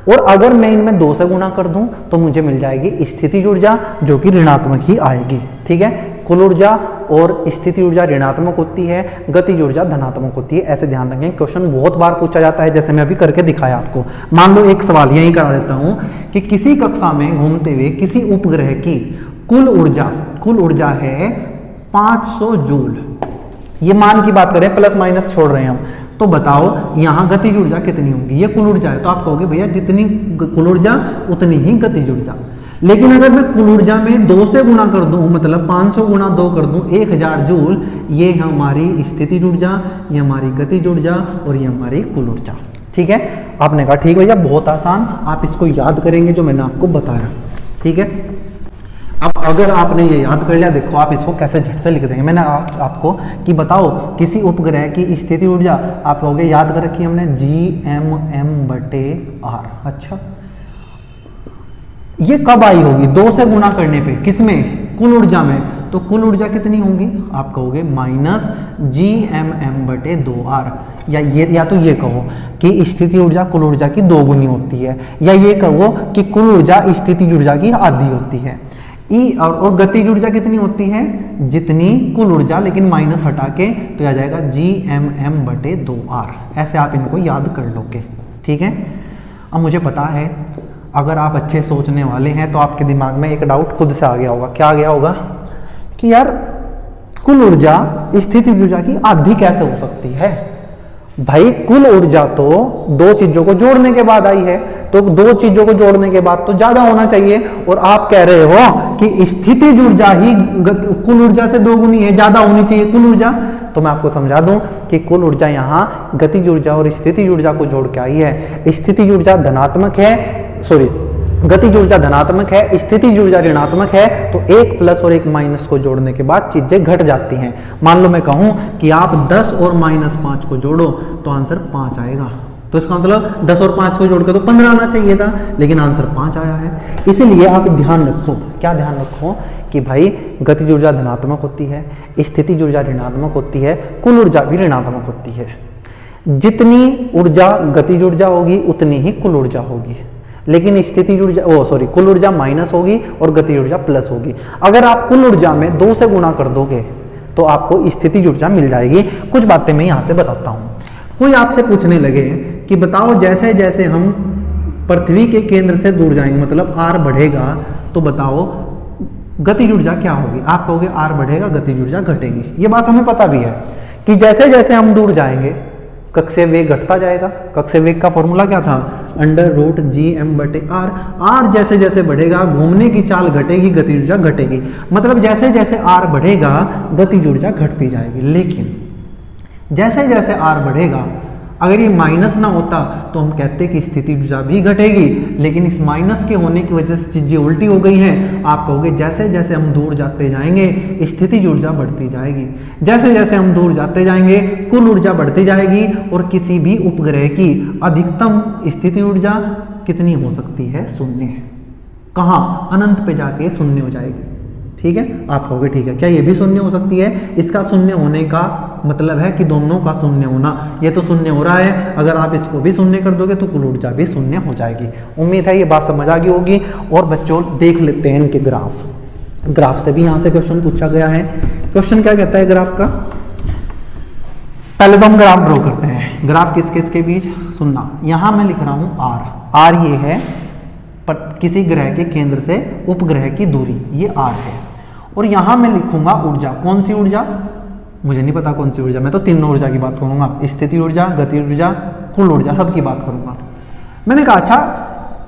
और अगर मैं इनमें 2 से गुणा कर दूं तो मुझे मिल जाएगी स्थितिज ऊर्जा, जो कि ऋणात्मक ही आएगी। ठीक है, कुल ऊर्जा और स्थिति ऊर्जा ऋणात्मक होती है, गतिज ऊर्जा धनात्मक होती है। ऐसे ध्यान रखें, क्वेश्चन बहुत बार पूछा जाता है, जैसे मैं अभी करके दिखाया आपको। मान लो एक सवाल यही करा देता हूं कि किसी कक्षा में घूमते हुए किसी उपग्रह की कुल ऊर्जा है 500 जूल। ये मान की बात करें, प्लस माइनस छोड़ रहे हैं हम, तो बताओ यहाँ गतिज ऊर्जा कितनी होगी? ये कुल ऊर्जा है, तो आप कहोगे भैया जितनी कुल ऊर्जा उतनी ही गतिज ऊर्जा। लेकिन अगर मैं कुल ऊर्जा में 2 से गुणा कर दूं, मतलब 500 गुणा 2 कर दूं, 1000 जूल, ये है हमारी स्थितिज ऊर्जा, ये हमारी गतिज ऊर्जा, और ये हमारी कुल ऊर्जा। ठीक है, आपने कहा ठीक भैया बहुत आसान, आप इसको याद करेंगे जो मैंने आपको बताया। ठीक है, अब अगर आपने ये याद कर लिया, देखो आप इसको कैसे झट से लिख देंगे। मैंने आपको कि बताओ किसी उपग्रह की स्थिति ऊर्जा, आप कहोगे याद कर रखी हमने GMM/r। अच्छा, ये कब आई होगी? 2 से गुणा करने पे, किसमें? कुल ऊर्जा में। तो कुल ऊर्जा कितनी होगी? आप कहोगे -GMM/2r। या तो ये कहो कि स्थिति ऊर्जा कुल ऊर्जा की 2 गुनी होती है, या ये कहो कि कुल ऊर्जा स्थिति ऊर्जा की आधी होती है। और गतिज ऊर्जा कितनी होती है? जितनी कुल ऊर्जा, लेकिन माइनस हटा के, तो आ जाएगा GMM/2r। ऐसे आप इनको याद कर लोगे। ठीक है, अब मुझे पता है अगर आप अच्छे सोचने वाले हैं तो आपके दिमाग में एक डाउट खुद से आ गया होगा। क्या आ गया होगा? कि यार कुल ऊर्जा स्थिति ऊर्जा की आधी कैसे हो सकती है? भाई कुल ऊर्जा तो 2 चीजों को जोड़ने के बाद आई है, तो 2 चीजों को जोड़ने के बाद तो ज्यादा होना चाहिए। और आप कह रहे हो कि स्थितिज ऊर्जा ही कुल ऊर्जा से 2 गुनी है, ज्यादा होनी चाहिए कुल ऊर्जा। तो मैं आपको समझा दूं कि कुल ऊर्जा यहाँ गतिज ऊर्जा और स्थितिज ऊर्जा को जोड़ के आई है। स्थितिज ऊर्जा धनात्मक है, गतिज ऊर्जा धनात्मक है, स्थितिज ऊर्जा ऋणात्मक है, तो एक प्लस और एक माइनस को जोड़ने के बाद चीजें घट जाती हैं। मान लो मैं कहूं कि आप 10 और -5 को जोड़ो तो आंसर 5 आएगा, तो इसका मतलब 10 और 5 को जोड़ के तो 15 आना चाहिए था, लेकिन आंसर 5 आया है। इसीलिए आप ध्यान रखो, क्या ध्यान रखो कि भाई गतिज ऊर्जा धनात्मक होती है, स्थितिज ऊर्जा ऋणात्मक होती है, कुल ऊर्जा भी ऋणात्मक होती है। जितनी ऊर्जा गतिज ऊर्जा होगी उतनी ही कुल ऊर्जा होगी, लेकिन स्थितिज ऊर्जा कुल ऊर्जा माइनस होगी और गतिज ऊर्जा प्लस होगी। अगर आप कुल ऊर्जा में 2 से गुणा कर दोगे तो आपको स्थितिज ऊर्जा मिल जाएगी। कुछ बातें मैं यहाँ से बताता हूँ। कोई आपसे पूछने लगे कि बताओ जैसे जैसे हम पृथ्वी के केंद्र से दूर जाएंगे, मतलब r बढ़ेगा, तो बताओ गतिज ऊर्जा क्या होगी? आप कहोगे r बढ़ेगा, गतिज ऊर्जा घटेगी। ये बात हमें पता भी है कि जैसे जैसे हम दूर जाएंगे कक्षीय वेग घटता जाएगा। कक्षीय वेग का फॉर्मूला क्या था? √GM/r। r जैसे जैसे बढ़ेगा घूमने की चाल घटेगी, गतिज ऊर्जा घटेगी। मतलब जैसे जैसे r बढ़ेगा गतिज ऊर्जा घटती जाएगी। लेकिन जैसे जैसे r बढ़ेगा, अगर ये माइनस ना होता तो हम कहते कि स्थिति ऊर्जा भी घटेगी, लेकिन इस माइनस के होने की वजह से चीजें उल्टी हो गई हैं। आप कहोगे जैसे जैसे हम दूर जाते जाएंगे स्थिति ऊर्जा बढ़ती जाएगी, जैसे जैसे हम दूर जाते जाएंगे कुल ऊर्जा बढ़ती जाएगी। और किसी भी उपग्रह की अधिकतम स्थिति ऊर्जा कितनी हो सकती है? 0। कहाँ, अनंत पे जाके शून्य हो जाएगी। ठीक है, आप कहोगे ठीक है, क्या ये भी शून्य हो सकती है? इसका शून्य होने का मतलब है कि दोनों का शून्य होना। ये तो शून्य हो रहा है, अगर आप इसको भी शून्य कर दोगे तो कुल ऊर्जा भी शून्य हो जाएगी। उम्मीद है ये बात समझ आ गई होगी। और बच्चों देख लेते हैं इनके ग्राफ। ग्राफ से भी यहाँ से क्वेश्चन पूछा गया है। क्वेश्चन क्या कहता है ग्राफ का? पहले तो हम ग्राफ ड्रॉ करते हैं। ग्राफ किस किस के बीच? सुनना, यहाँ मैं लिख रहा हूँ आर। आर ये है किसी ग्रह के केंद्र से उपग्रह की दूरी, ये आर है। और यहां मैं लिखूंगा ऊर्जा। कौन सी ऊर्जा? मुझे नहीं पता कौन सी ऊर्जा, मैं तो तीनों ऊर्जा की बात करूंगा, स्थिति ऊर्जा, गति ऊर्जा, कुल ऊर्जा, सबकी बात करूंगा। मैंने कहा अच्छा,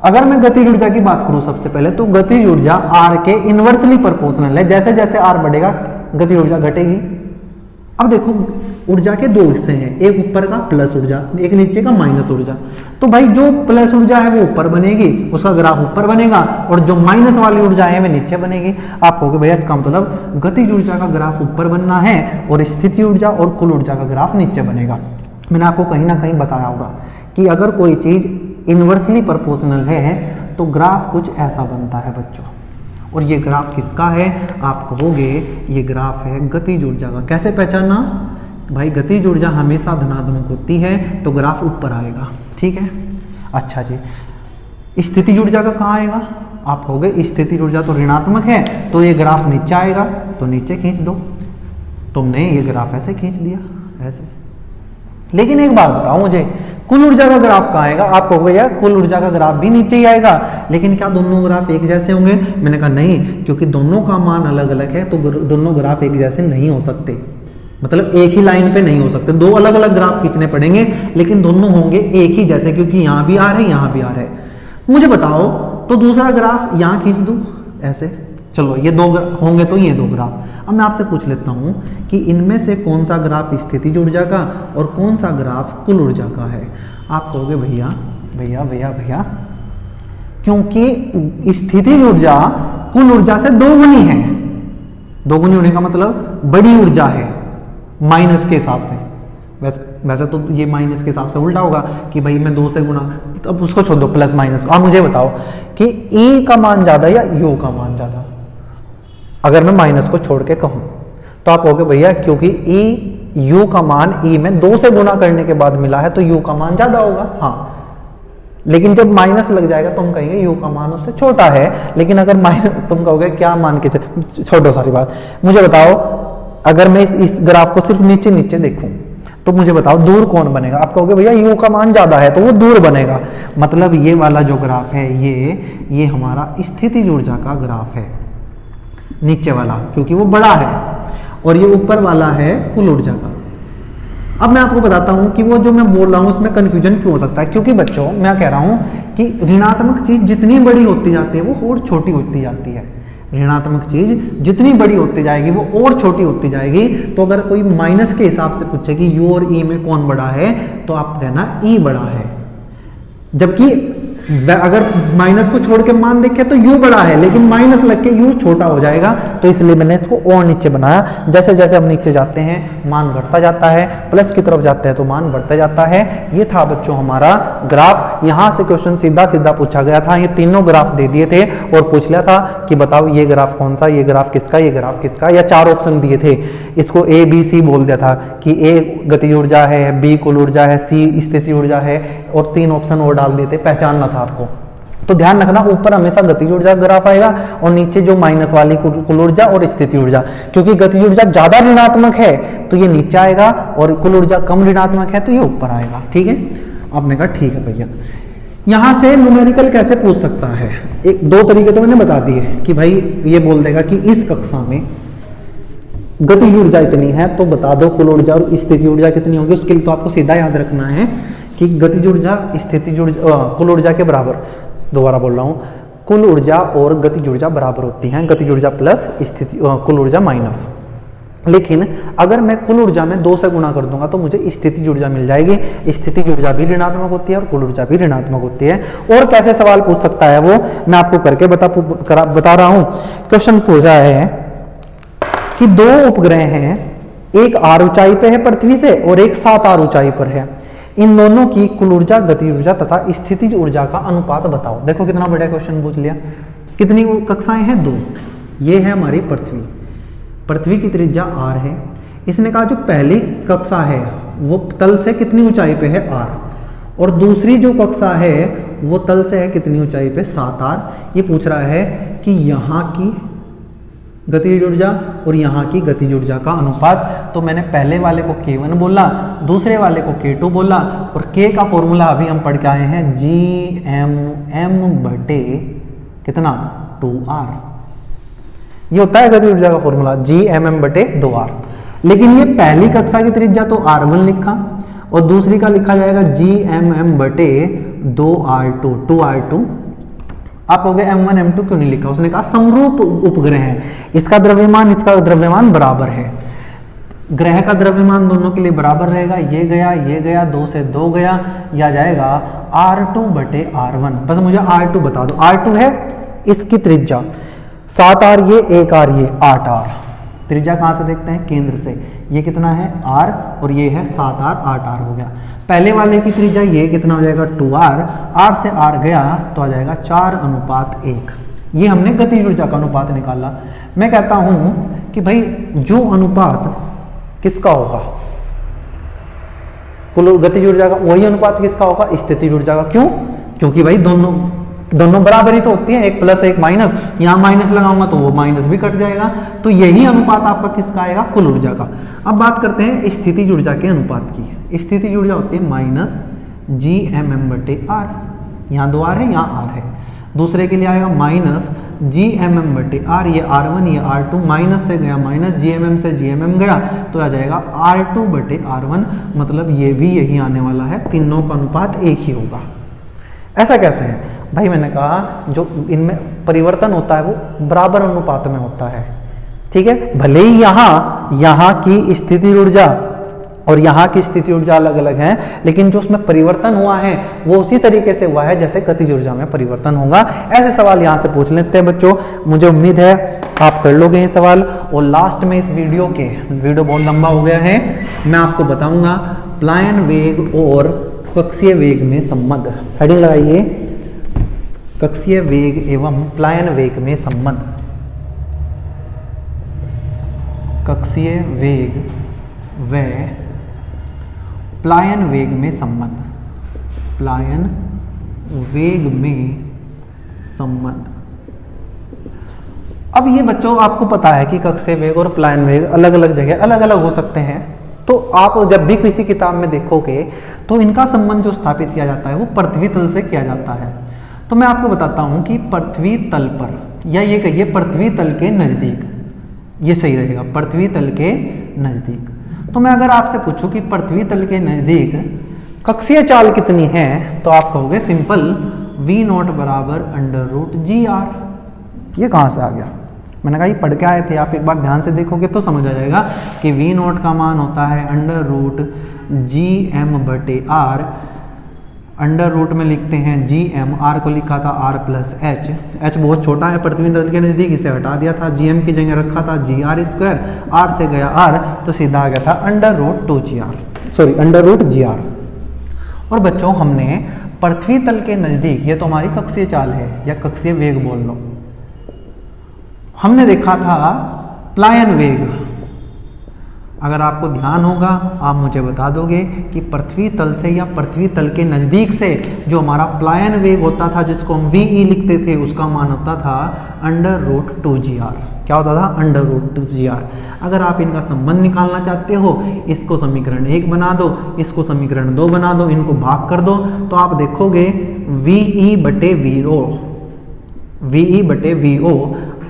अगर मैं गति ऊर्जा की बात करूं सबसे पहले, तो गति ऊर्जा आर के इनवर्सली प्रोपोर्शनल है। जैसे जैसे आर बढ़ेगा गति ऊर्जा घटेगी। अब देखो ऊर्जा के दो हिस्से हैं, एक ऊपर का प्लस ऊर्जा, एक नीचे का माइनस ऊर्जा। तो भाई जो प्लस ऊर्जा है वो ऊपर बनेगी, उसका ग्राफ ऊपर बनेगा, और जो माइनस वाली ऊर्जा है वो नीचे बनेगी। आप कहोगे भैया इसका मतलब गतिज ऊर्जा का ग्राफ ऊपर बनना है और स्थिति ऊर्जा और कुल ऊर्जा का ग्राफ नीचे बनेगा। मैंने आपको कहीं ना कहीं बताया होगा कि अगर कोई चीज इनवर्सली प्रोपोर्शनल है तो ग्राफ कुछ ऐसा बनता है बच्चों। और ये ग्राफ किसका है? आप कहोगे ये ग्राफ है गतिज ऊर्जा का। कैसे पहचाना? भाई गतिज ऊर्जा हमेशा धनात्मक होती है तो ग्राफ ऊपर आएगा। ठीक है, अच्छा जी, स्थिति ऊर्जा का कहाँ आएगा? आप कहोगे स्थिति ऊर्जा तो ऋणात्मक है तो ये ग्राफ नीचे आएगा, तो नीचे खींच दो। तुमने ये ग्राफ ऐसे खींच दिया, ऐसे। लेकिन एक बात बताओ मुझे, कुल ऊर्जा का ग्राफ कहाँ आएगा? आप कहोगे यार कुल ऊर्जा का ग्राफ भी नीचे ही आएगा, लेकिन क्या दोनों ग्राफ एक जैसे होंगे? मैंने कहा नहीं, क्योंकि दोनों का मान अलग अलग है तो दोनों ग्राफ एक जैसे नहीं हो सकते। मतलब एक ही लाइन पे नहीं हो सकते, दो अलग अलग ग्राफ खींचने पड़ेंगे, लेकिन दोनों होंगे एक ही जैसे, क्योंकि यहाँ भी आर है यहाँ भी आर है। मुझे बताओ तो दूसरा ग्राफ यहाँ खींच दूं ऐसे, चलो ये दो होंगे तो ये दो ग्राफ। अब मैं आपसे पूछ लेता हूँ कि इनमें से कौन सा ग्राफ स्थितिज ऊर्जा का और कौन सा ग्राफ कुल ऊर्जा का है? आप कहोगे भैया भैया भैया भैया, क्योंकि स्थितिज ऊर्जा कुल ऊर्जा से दोगुनी है। दोगुनी होने का मतलब बड़ी ऊर्जा है माइनस के हिसाब से। वैसे तो ये माइनस के हिसाब से उल्टा होगा कि भाई मैं 2 से गुणा, अब उसको छोड़ दो, प्लस माइनस। आप मुझे बताओ कि E का मान ज्यादा या U का मान ज्यादा? अगर मैं माइनस को छोड़ के कहूं तो आप कहोगे भैया क्योंकि U का मान E में 2 से गुणा करने के बाद मिला है तो U का मान ज्यादा होगा। हाँ, लेकिन जब माइनस लग जाएगा तो हम कहेंगे U का मान उससे छोटा है। लेकिन अगर माइनस, तुम कहोगे क्या मान के, छोड़ो सारी बात, मुझे बताओ अगर मैं इस ग्राफ को सिर्फ नीचे नीचे देखूं तो मुझे बताओ दूर कौन बनेगा? आप कहोगे भैया U का मान ज्यादा है तो वो दूर बनेगा। मतलब ये वाला जो ग्राफ है ये हमारा स्थितिज ऊर्जा का ग्राफ है, नीचे वाला, क्योंकि वो बड़ा है, और ये ऊपर वाला है कुल ऊर्जा का। अब मैं आपको बताता हूं कि वो जो मैं बोल रहा हूं उसमें कंफ्यूजन क्यों हो सकता है। क्योंकि बच्चों मैं कह रहा हूं कि ऋणात्मक चीज जितनी बड़ी होती जाती है वो और छोटी होती जाती है। ऋणात्मक चीज जितनी बड़ी होती जाएगी वो और छोटी होती जाएगी। तो अगर कोई माइनस के हिसाब से पूछे कि U और E में कौन बड़ा है तो आप कहना E बड़ा है। जबकि अगर माइनस को छोड़ के मान देखें तो U बड़ा है, लेकिन माइनस लग के U छोटा हो जाएगा, तो इसलिए मैंने इसको और नीचे बनाया। जैसे जैसे हम नीचे जाते हैं मान घटता जाता है, प्लस की तरफ जाते हैं तो मान बढ़ता जाता है। ये था बच्चों हमारा ग्राफ। यहाँ से क्वेश्चन सीधा सीधा पूछा गया था, ये तीनों ग्राफ दे दिए थे और पूछ लिया था कि बताओ ये ग्राफ कौन सा, ये ग्राफ किसका, ये ग्राफ किसका, या 4 ऑप्शन दिए थे। इसको A B C बोल दिया था कि A गतिज ऊर्जा है, B कुल ऊर्जा है, C स्थिति ऊर्जा है, और 3 ऑप्शन और डाल दिए थे, पहचानना था आपको। तो ध्यान रखना ऊपर हमेशा गतिज ऊर्जा ग्राफ आएगा और नीचे जो माइनस वाली कुल ऊर्जा और स्थिति ऊर्जा। क्योंकि गतिज ऊर्जा ज्यादा ऋणात्मक है तो ये नीचे आएगा और कुल ऊर्जा कम ऋणात्मक है तो ये ऊपर आएगा। ठीक है, आपने कहा ठीक है भैया। यहां से न्यूमेरिकल कैसे पूछ सकता है? एक 2 तरीके तो मैंने बता दिए कि भाई ये बोल देगा कि इस कक्षा में गतिज ऊर्जा इतनी है तो बता दो कुल ऊर्जा और स्थिति ऊर्जा कितनी होगी। उसके लिए तो आपको सीधा याद रखना है कि गतिज ऊर्जा स्थिति ऊर्जा कुल ऊर्जा के बराबर, दोबारा बोल रहा हूं, कुल ऊर्जा और गतिज ऊर्जा बराबर होती हैं, गतिज ऊर्जा प्लस स्थिति कुल ऊर्जा माइनस। लेकिन अगर मैं कुल ऊर्जा में 2 से गुणा कर दूंगा तो मुझे स्थितिज ऊर्जा मिल जाएगी। स्थितिज ऊर्जा भी ऋणात्मक होती है और कुल ऊर्जा भी ऋणात्मक होती है। और कैसे सवाल पूछ सकता है वो मैं आपको करके बता रहा हूं। क्वेश्चन पूछा है कि 2 उपग्रह हैं, एक r ऊंचाई पे है पृथ्वी से और एक 7 r ऊंचाई पर है। इन दोनों की कुल ऊर्जा, गति ऊर्जा तथा स्थितिज ऊर्जा का अनुपात बताओ। देखो कितना बड़ा क्वेश्चन पूछ लिया। कितनी कक्षाएं हैं? 2। ये है हमारी पृथ्वी, पृथ्वी की त्रिज्या r है। इसने कहा जो पहली कक्षा है वो तल से कितनी ऊंचाई पे है? r, और दूसरी जो कक्षा है वो तल से है कितनी ऊंचाई पे? 7r। ये पूछ रहा है कि यहाँ की गतिज ऊर्जा और यहाँ की गतिज ऊर्जा का अनुपात। तो मैंने पहले वाले को K1 बोला, दूसरे वाले को K2 बोला, और K का फॉर्मूला अभी हम पढ़ के आए हैं, GMM बटे कितना? 2r। ये होता है गतिज ऊर्जा का फॉर्मूला, GMM बटे 2r। लेकिन ये पहली कक्षा की त्रिज्या तो r1 लिखा, और दूसरी का लिखा जाएगा GMM बटे 2r2, 2r2। आप हो गए M1 M2 क्यों नहीं लिखा? उसने कहा समरूप उपग्रह है, इसका द्रव्यमान इसका द्रव्यमान बराबर है, ग्रह का द्रव्यमान दोनों के लिए बराबर रहेगा। ये गया 2 से 2 गया, या जाएगा R2 बटे R1। बस मुझे R2 बता दो। R2 है इसकी त्रिज्या 7r, ये 1r, ये 8r। त्रिज्या कहाँ से देखते हैं? केंद्र से। ये कितना है? r, और ये है 7r, 8r हो गया। पहले वाले की त्रिज्या ये कितना हो जाएगा? 2r, r से r गया तो आ जाएगा 4:1। ये हमने गतिज ऊर्जा का अनुपात निकाला। मैं कहता हूं कि भाई जो अनुपात किसका होगा? कुल गतिज ऊर्जा का, वही अनुपात किसका होगा? स्थितिज ऊर्जा का। क्यों? क्योंकि भाई दोनों बराबर ही तो होती है, 1 प्लस 1 माइनस। यहाँ माइनस लगाऊंगा तो वो माइनस भी कट जाएगा, तो यही अनुपात आपका किसका आएगा? कुल ऊर्जा का। अब बात करते हैं स्थितिज ऊर्जा के अनुपात की। स्थितिज ऊर्जा होती है माइनस GMM बटे r। यहाँ 2r है, यहाँ r है। दूसरे के लिए आएगा माइनस GMM बटे r, ये r1 ये r2, माइनस से गया माइनस, GMM से GMM गया तो आ जाएगा r2 बटे r1। मतलब ये भी यही आने वाला है, तीनों का अनुपात एक ही होगा। ऐसा कैसे है भाई? मैंने कहा जो इनमें परिवर्तन होता है वो बराबर अनुपात में होता है, ठीक है। भले ही यहाँ की स्थिति ऊर्जा और यहाँ की स्थिति ऊर्जा अलग अलग है, लेकिन जो उसमें परिवर्तन हुआ है वो उसी तरीके से हुआ है जैसे गतिज ऊर्जा में परिवर्तन होगा। ऐसे सवाल यहाँ से पूछ लेते हैं बच्चों। मुझे उम्मीद है आप कर लोगे ये सवाल। और लास्ट में इस वीडियो बहुत लंबा हो गया है, मैं आपको बताऊंगा प्लायन वेग और कक्षीय वेग में संबंध। हेडिंग लगाइए, कक्षीय वेग एवं प्लायन वेग में संबंध। कक्षीय वेग व प्लायन वेग में संबंध। प्लायन वेग में संबंध। अब ये बच्चों आपको पता है कि कक्षीय वेग और प्लायन वेग अलग अलग जगह अलग अलग हो सकते हैं। तो आप जब भी किसी किताब में देखोगे तो इनका संबंध जो स्थापित किया जाता है वो पृथ्वी तल से किया जाता है। तो मैं आपको बताता हूं कि पृथ्वी तल पर, या ये कहिए पृथ्वी तल के नजदीक, ये सही रहेगा, पृथ्वी तल के नजदीक। तो मैं अगर आपसे पूछूं कि पृथ्वी तल के नजदीक कक्षीय चाल कितनी है, तो आप कहोगे सिंपल V0 बराबर √GR। ये कहां से आ गया? मैंने कहा ये पढ़ के आए थे, आप एक बार ध्यान से देखोगे तो समझ आ जाएगा कि V0 का मान होता है √GM बटे R। अंडर रूट में लिखते हैं GM, R को लिखा था R प्लस H बहुत छोटा है पृथ्वी तल के नजदीक, इसे हटा दिया था, GM की जगह रखा था GR², R से गया R तो सीधा आ गया था √GR। और बच्चों हमने पृथ्वी तल के नजदीक, ये तो हमारी कक्षीय चाल है या कक्षीय वेग बोल लो, हमने देखा था प्लायन वेग। अगर आपको ध्यान होगा आप मुझे बता दोगे कि पृथ्वी तल से या पृथ्वी तल के नज़दीक से जो हमारा प्लायन वेग होता था जिसको हम VE लिखते थे, उसका मान होता था √2GR। क्या होता था? √2GR। अगर आप इनका संबंध निकालना चाहते हो, इसको समीकरण 1 बना दो, इसको समीकरण 2 बना दो, इनको भाग कर दो, तो आप देखोगे VE बटे VO,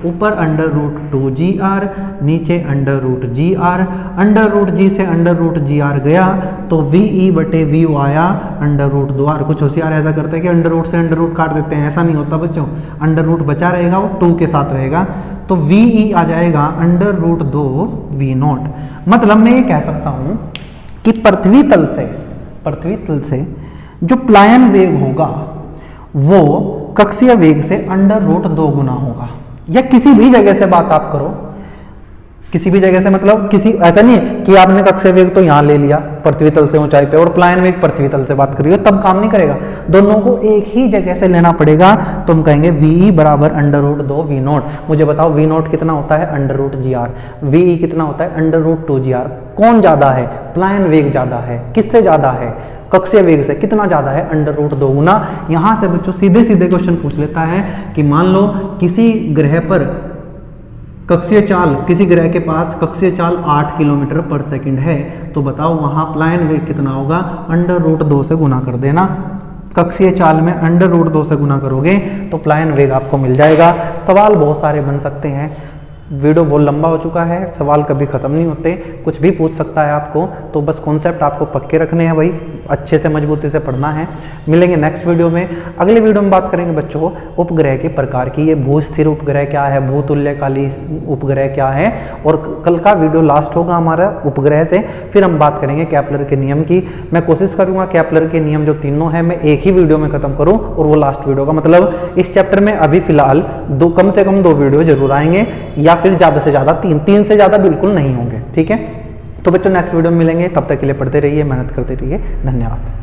ऊपर √2GR, नीचे √GR, √G से √GR गया तो VE बटे VO आया √2R। कुछ होशियार ऐसा करते हैं कि √ से √ काट देते हैं, ऐसा नहीं होता बच्चों, √ बचा रहेगा, वो 2 के साथ रहेगा, तो VE आ जाएगा √2V0। मतलब मैं ये कह सकता हूं कि पृथ्वी तल से जो प्लायन वेग होगा वो कक्षीय वेग से √2 गुना होगा। या किसी भी जगह से बात आप करो, किसी भी जगह से, मतलब किसी ऐसा नहीं है कि आपने कक्षीय वेग तो यहाँ ले लिया पृथ्वी तल से ऊंचाई पे और प्लायन वेग पृथ्वी तल से बात करिए, तब काम नहीं करेगा। दोनों को एक ही जगह से लेना पड़ेगा। तो हम कहेंगे वी बराबर √2 वी नोट। मुझे बताओ वी नोट कितना होता है, √GR। वी कितना होता है, √2GR। कौन ज्यादा है, प्लायन वेग ज्यादा है। किससे ज्यादा है, कक्षीय वेग से। कितना ज्यादा है, √2 गुना। यहां से बच्चों सीधे सीधे क्वेश्चन पूछ लेता है कि मान लो किसी ग्रह पर कक्षीय चाल, किसी ग्रह के पास कक्षीय चाल 8 किलोमीटर पर सेकंड है, तो बताओ वहां प्लायन वेग कितना होगा, √2 से गुना कर देना। कक्षीय चाल में √2 से गुना करोगे तो प्लायन वेग आपको मिल जाएगा। सवाल बहुत सारे बन सकते हैं, वीडियो बहुत लंबा हो चुका है, सवाल कभी ख़त्म नहीं होते, कुछ भी पूछ सकता है आपको। तो बस कॉन्सेप्ट आपको पक्के रखने हैं भाई, अच्छे से मजबूती से पढ़ना है। मिलेंगे नेक्स्ट वीडियो में। अगले वीडियो में बात करेंगे बच्चों उपग्रह के प्रकार की, ये भूस्थिर उपग्रह क्या है, भूतुल्यकाली उपग्रह क्या है, और कल का वीडियो लास्ट होगा हमारा उपग्रह से। फिर हम बात करेंगे केपलर के नियम की। मैं कोशिश करूंगा केपलर के नियम जो तीनों है मैं एक ही वीडियो में खत्म करूं, और वो लास्ट वीडियो का मतलब इस चैप्टर में अभी फिलहाल कम से कम 2 वीडियो जरूर आएंगे, या फिर ज़्यादा से ज़्यादा 3 से ज़्यादा बिल्कुल नहीं होंगे। ठीक है, तो बच्चों नेक्स्ट वीडियो में मिलेंगे, तब तक के लिए पढ़ते रहिए, मेहनत करते रहिए। धन्यवाद।